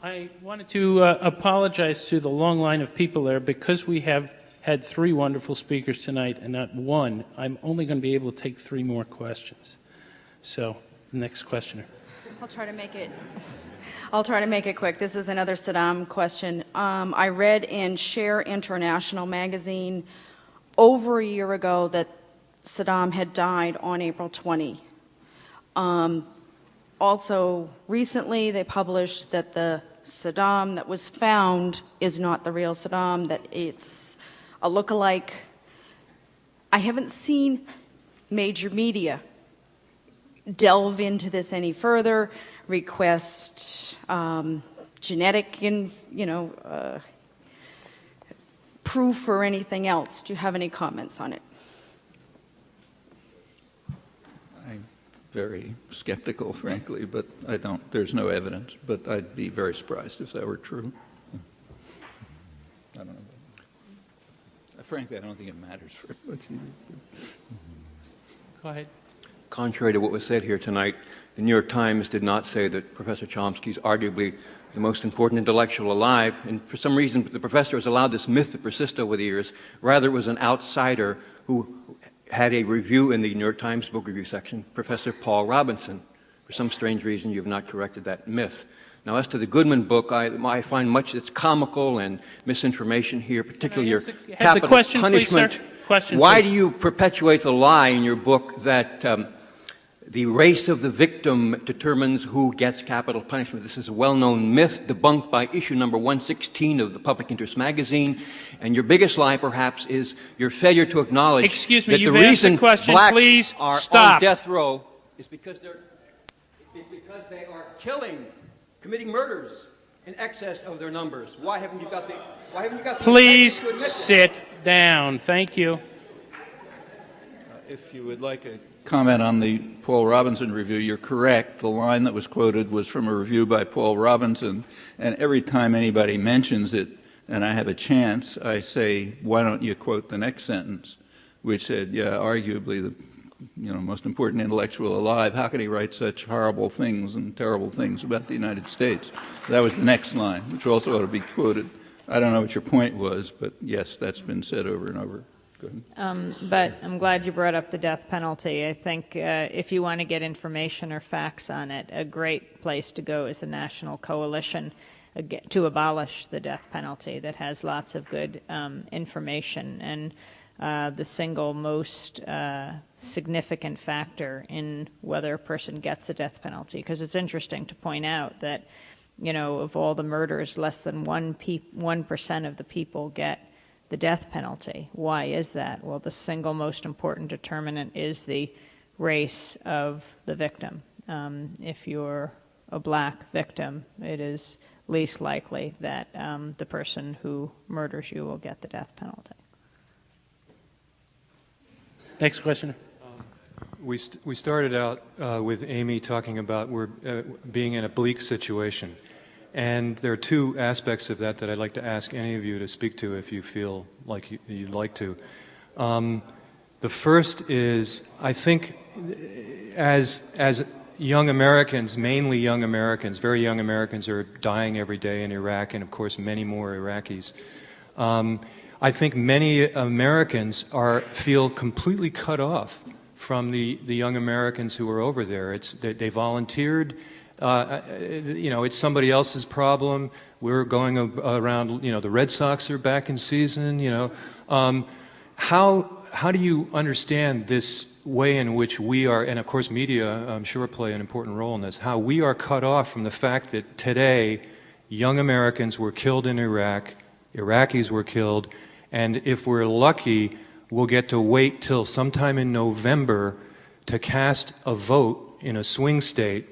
I wanted to apologize to the long line of people there. Because we have had three wonderful speakers tonight and not one, I'm only going to be able to take three more questions. So, next questioner. I'll try to make it. I'll try to make it quick. This is another Saddam question. I read in Share International magazine over a year ago that Saddam had died on April 20. Also, recently they published that the Saddam that was found is not the real Saddam, that it's a look-alike. I haven't seen major media delve into this any further, request genetic, proof or anything else. Do you have any comments on it? I'm very skeptical, frankly, but there's no evidence, but I'd be very surprised if that were true. I don't know. Frankly, I don't think it matters very much either. Go ahead. Contrary to what was said here tonight, the New York Times did not say that Professor Chomsky is arguably the most important intellectual alive, and for some reason the professor has allowed this myth to persist over the years. Rather, it was an outsider who had a review in the New York Times book review section, Professor Paul Robinson. For some strange reason, you have not corrected that myth. Now, as to the Goodman book, I find much that's comical and misinformation here, particularly your capital punishment. Why do you perpetuate the lie in your book that the race of the victim determines who gets capital punishment? This is a well-known myth debunked by issue number 116 of the Public Interest magazine. And your biggest lie, perhaps, is your failure to acknowledge that the reason blacks are on death row is because they are committing murders in excess of their numbers. Why haven't you got the Please sit down. Thank you. If you would like a comment on the Paul Robinson review, you're correct. The line that was quoted was from a review by Paul Robinson, and every time anybody mentions it and I have a chance, I say, why don't you quote the next sentence, which said, yeah, arguably the most important intellectual alive. How could he write such horrible things and terrible things about the United States? That was the next line, which also ought to be quoted. I don't know what your point was, but yes, that's been said over and over. Go ahead. But I'm glad you brought up the death penalty. I think if you want to get information or facts on it, a great place to go is the National Coalition to abolish the death penalty that has lots of good information. And the single most significant factor in whether a person gets the death penalty, because it's interesting to point out that, of all the murders, less than 1% of the people get the death penalty. Why is that? Well, the single most important determinant is the race of the victim. If you're a black victim, it is least likely that the person who murders you will get the death penalty. Next question. We started out with Amy talking about we're being in a bleak situation. And there are two aspects of that I'd like to ask any of you to speak to if you feel like you'd like to. The first is, I think, as young Americans, mainly young Americans, very young Americans are dying every day in Iraq, and of course many more Iraqis. I think many Americans feel completely cut off from the young Americans who are over there. They volunteered. It's somebody else's problem. We're going around, the Red Sox are back in season, How do you understand this way in which we are, and of course media, I'm sure, play an important role in this, how we are cut off from the fact that today young Americans were killed in Iraq, Iraqis were killed, and if we're lucky, we'll get to wait till sometime in November to cast a vote in a swing state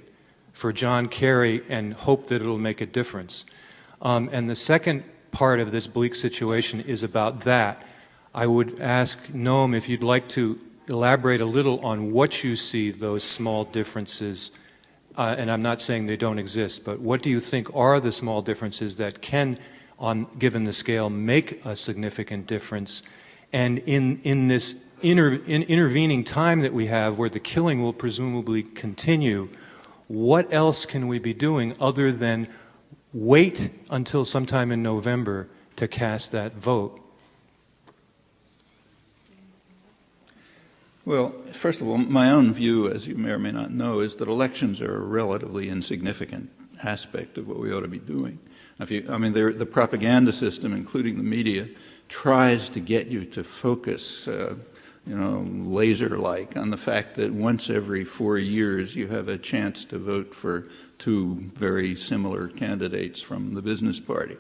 for John Kerry and hope that it'll make a difference. And the second part of this bleak situation is about that. I would ask Noam if you'd like to elaborate a little on what you see those small differences, and I'm not saying they don't exist, but what do you think are the small differences that can, given the scale, make a significant difference? And in this intervening time that we have where the killing will presumably continue, what else can we be doing other than wait until sometime in November to cast that vote? Well, first of all, my own view, as you may or may not know, is that elections are a relatively insignificant aspect of what we ought to be doing. The propaganda system, including the media, tries to get you to focus, laser-like on the fact that once every 4 years you have a chance to vote for two very similar candidates from the business party.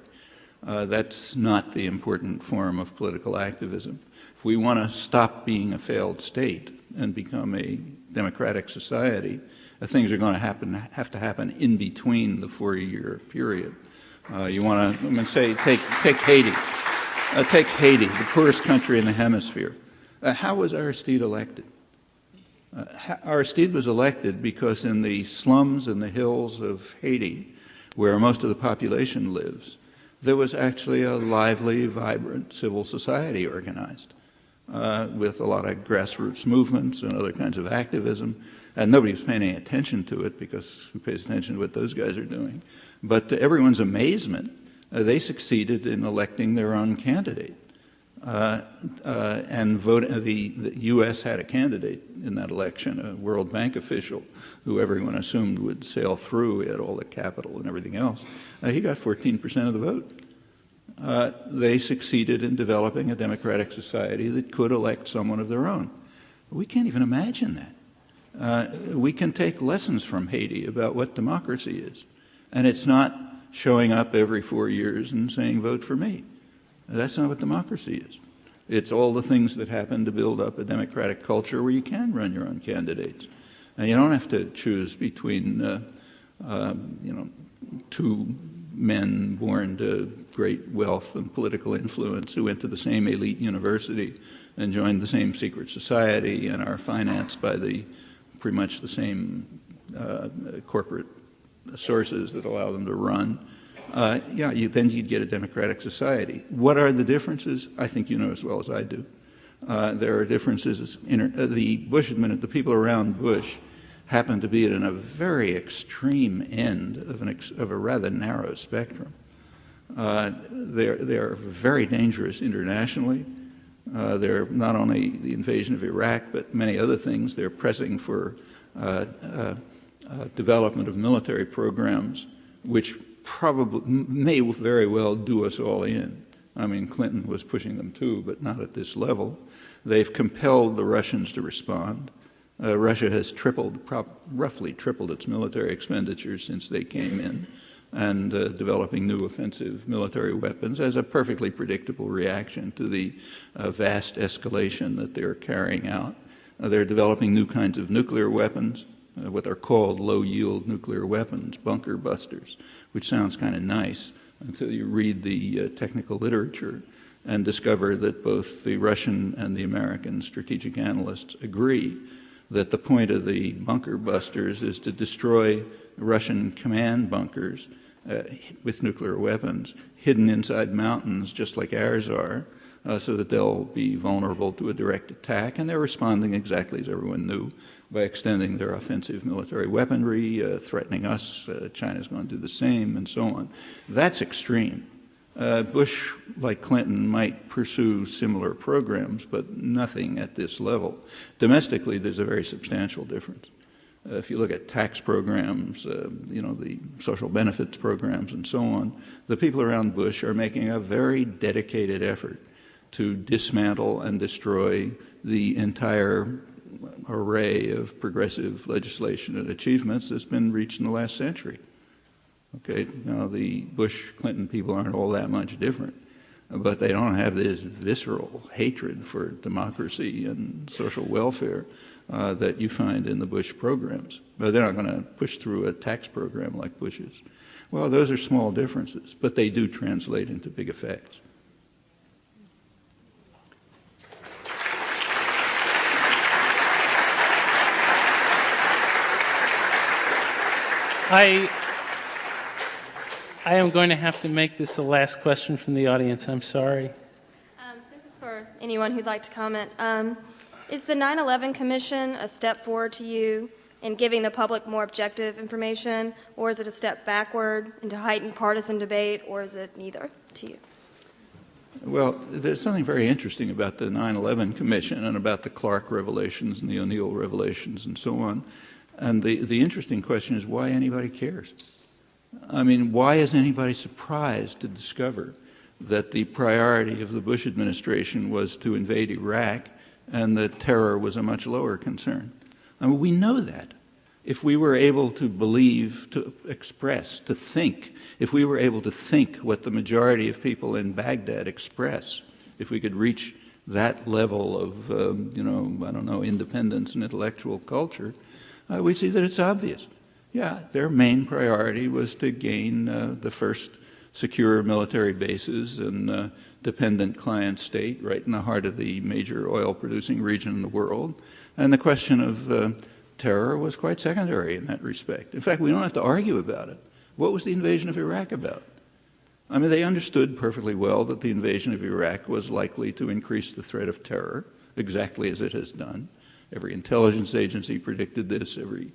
That's not the important form of political activism. If we want to stop being a failed state and become a democratic society, things are going to have to happen in between the 4-year period. You want to, take Haiti. Take Haiti, the poorest country in the hemisphere. How was Aristide elected? Aristide was elected because in the slums and the hills of Haiti, where most of the population lives, there was actually a lively, vibrant civil society organized with a lot of grassroots movements and other kinds of activism. And nobody was paying any attention to it because who pays attention to what those guys are doing? But to everyone's amazement, they succeeded in electing their own candidate. The U.S. had a candidate in that election, a World Bank official, who everyone assumed would sail through. He had all the capital and everything else. He got 14% of the vote. They succeeded in developing a democratic society that could elect someone of their own. We can't even imagine that. We can take lessons from Haiti about what democracy is. And it's not showing up every 4 years and saying, vote for me. That's not what democracy is. It's all the things that happen to build up a democratic culture where you can run your own candidates. And you don't have to choose between, two men born to great wealth and political influence who went to the same elite university and joined the same secret society and are financed by pretty much the same corporate sources that allow them to run. Then you'd get a democratic society. What are the differences? I think you know as well as I do. There are differences. The people around Bush happen to be at a very extreme end of a rather narrow spectrum. They're very dangerous internationally. They're not only the invasion of Iraq, but many other things. They're pressing for development of military programs, which probably may very well do us all in. Clinton was pushing them too, but not at this level. They've compelled the Russians to respond. Russia has roughly tripled its military expenditures since they came in, and developing new offensive military weapons as a perfectly predictable reaction to the vast escalation that they're carrying out. They're developing new kinds of nuclear weapons, what are called low-yield nuclear weapons, bunker busters, which sounds kind of nice until you read the technical literature and discover that both the Russian and the American strategic analysts agree that the point of the bunker busters is to destroy Russian command bunkers with nuclear weapons hidden inside mountains just like ours are, so that they'll be vulnerable to a direct attack, and they're responding exactly as everyone knew by extending their offensive military weaponry, threatening us. China's going to do the same, and so on. That's extreme. Bush, like Clinton, might pursue similar programs, but nothing at this level. Domestically, there's a very substantial difference. If you look at tax programs, the social benefits programs, and so on, the people around Bush are making a very dedicated effort to dismantle and destroy the entire array of progressive legislation and achievements that's been reached in the last century. Okay, now the Bush-Clinton people aren't all that much different, but they don't have this visceral hatred for democracy and social welfare that you find in the Bush programs. But they're not going to push through a tax program like Bush's. Well, those are small differences, but they do translate into big effects. I am going to have to make this the last question from the audience. I'm sorry. This is for anyone who'd like to comment. Is the 9/11 Commission a step forward to you in giving the public more objective information, or is it a step backward into heightened partisan debate, or is it neither to you? Well, there's something very interesting about the 9/11 Commission and about the Clark revelations and the O'Neill revelations and so on. And the interesting question is why anybody cares. I mean, why is anybody surprised to discover that the priority of the Bush administration was to invade Iraq and that terror was a much lower concern? I mean, we know that. If we were able to believe, to express, to think, if we were able to think what the majority of people in Baghdad express, if we could reach that level of, independence and intellectual culture, we see that it's obvious. Yeah, their main priority was to gain the first secure military bases and dependent client state right in the heart of the major oil-producing region in the world. And the question of terror was quite secondary in that respect. In fact, we don't have to argue about it. What was the invasion of Iraq about? I mean, they understood perfectly well that the invasion of Iraq was likely to increase the threat of terror, exactly as it has done. Every intelligence agency predicted this. Every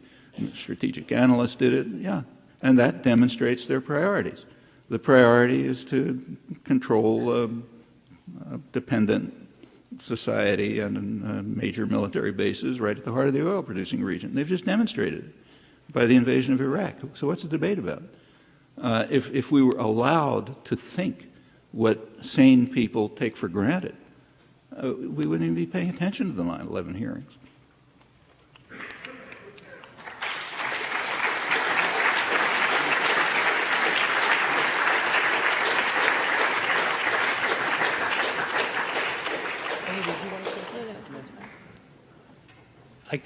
strategic analyst did it. Yeah. And that demonstrates their priorities. The priority is to control dependent society and major military bases right at the heart of the oil-producing region. They've just demonstrated it by the invasion of Iraq. So what's the debate about? If we were allowed to think what sane people take for granted, we wouldn't even be paying attention to the 9/11 hearings.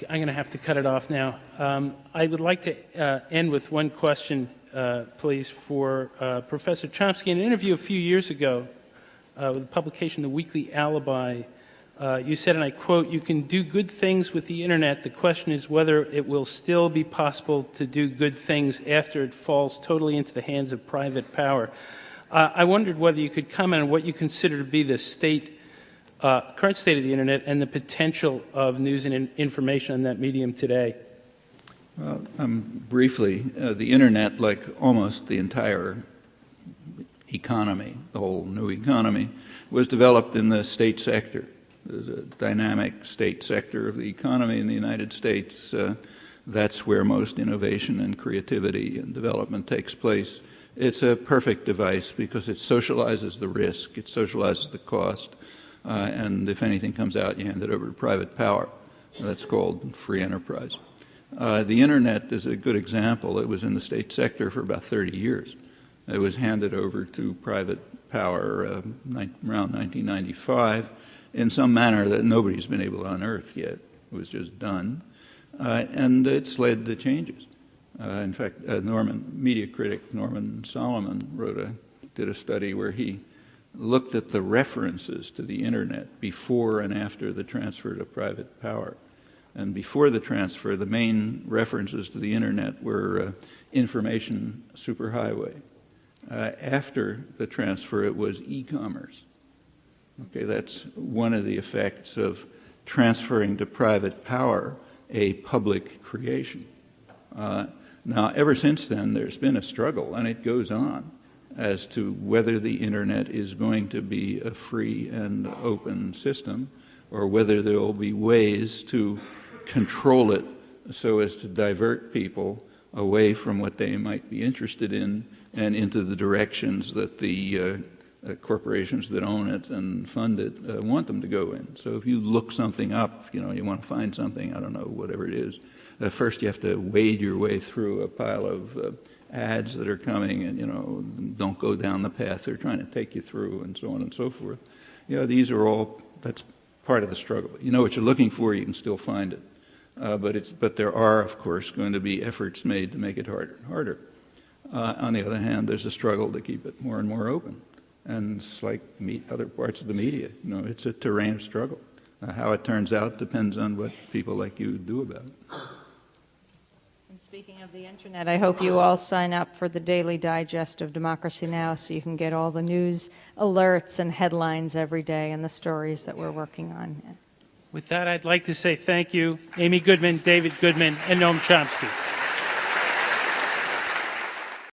I'm going to have to cut it off now. I would like to end with one question, please, for Professor Chomsky. In an interview a few years ago with the publication The Weekly Alibi, you said, and I quote, "You can do good things with the Internet. The question is whether it will still be possible to do good things after it falls totally into the hands of private power." I wondered whether you could comment on what you consider to be the current state of the Internet and the potential of news and information on that medium today. Well, briefly, the Internet, like almost the entire economy, the whole new economy, was developed in the state sector. There's a dynamic state sector of the economy in the United States. That's where most innovation and creativity and development takes place. It's a perfect device because it socializes the risk, it socializes the cost, and if anything comes out, you hand it over to private power. That's called free enterprise. The Internet is a good example. It was in the state sector for about 30 years. It was handed over to private power around 1995 in some manner that nobody's been able to unearth yet. It was just done. And it's led to changes. In fact, media critic Norman Solomon did a study where he looked at the references to the Internet before and after the transfer to private power. And before the transfer, the main references to the Internet were information superhighway. After the transfer, it was e-commerce. Okay, that's one of the effects of transferring to private power a public creation. Now, ever since then, there's been a struggle, and it goes on, as to whether the Internet is going to be a free and open system or whether there will be ways to control it so as to divert people away from what they might be interested in and into the directions that the corporations that own it and fund it want them to go in. So if you look something up, you want to find something, I don't know, whatever it is, first you have to wade your way through a pile of ads that are coming and, don't go down the path they're trying to take you through and so on and so forth. These are all, that's part of the struggle. You know what you're looking for, you can still find it. But there are, of course, going to be efforts made to make it harder and harder. On the other hand, there's a struggle to keep it more and more open. And it's like other parts of the media. It's a terrain of struggle. How it turns out depends on what people like you do about it. And speaking of the Internet, I hope you all sign up for the daily digest of Democracy Now! So you can get all the news alerts and headlines every day and the stories that we're working on. With that, I'd like to say thank you, Amy Goodman, David Goodman, and Noam Chomsky.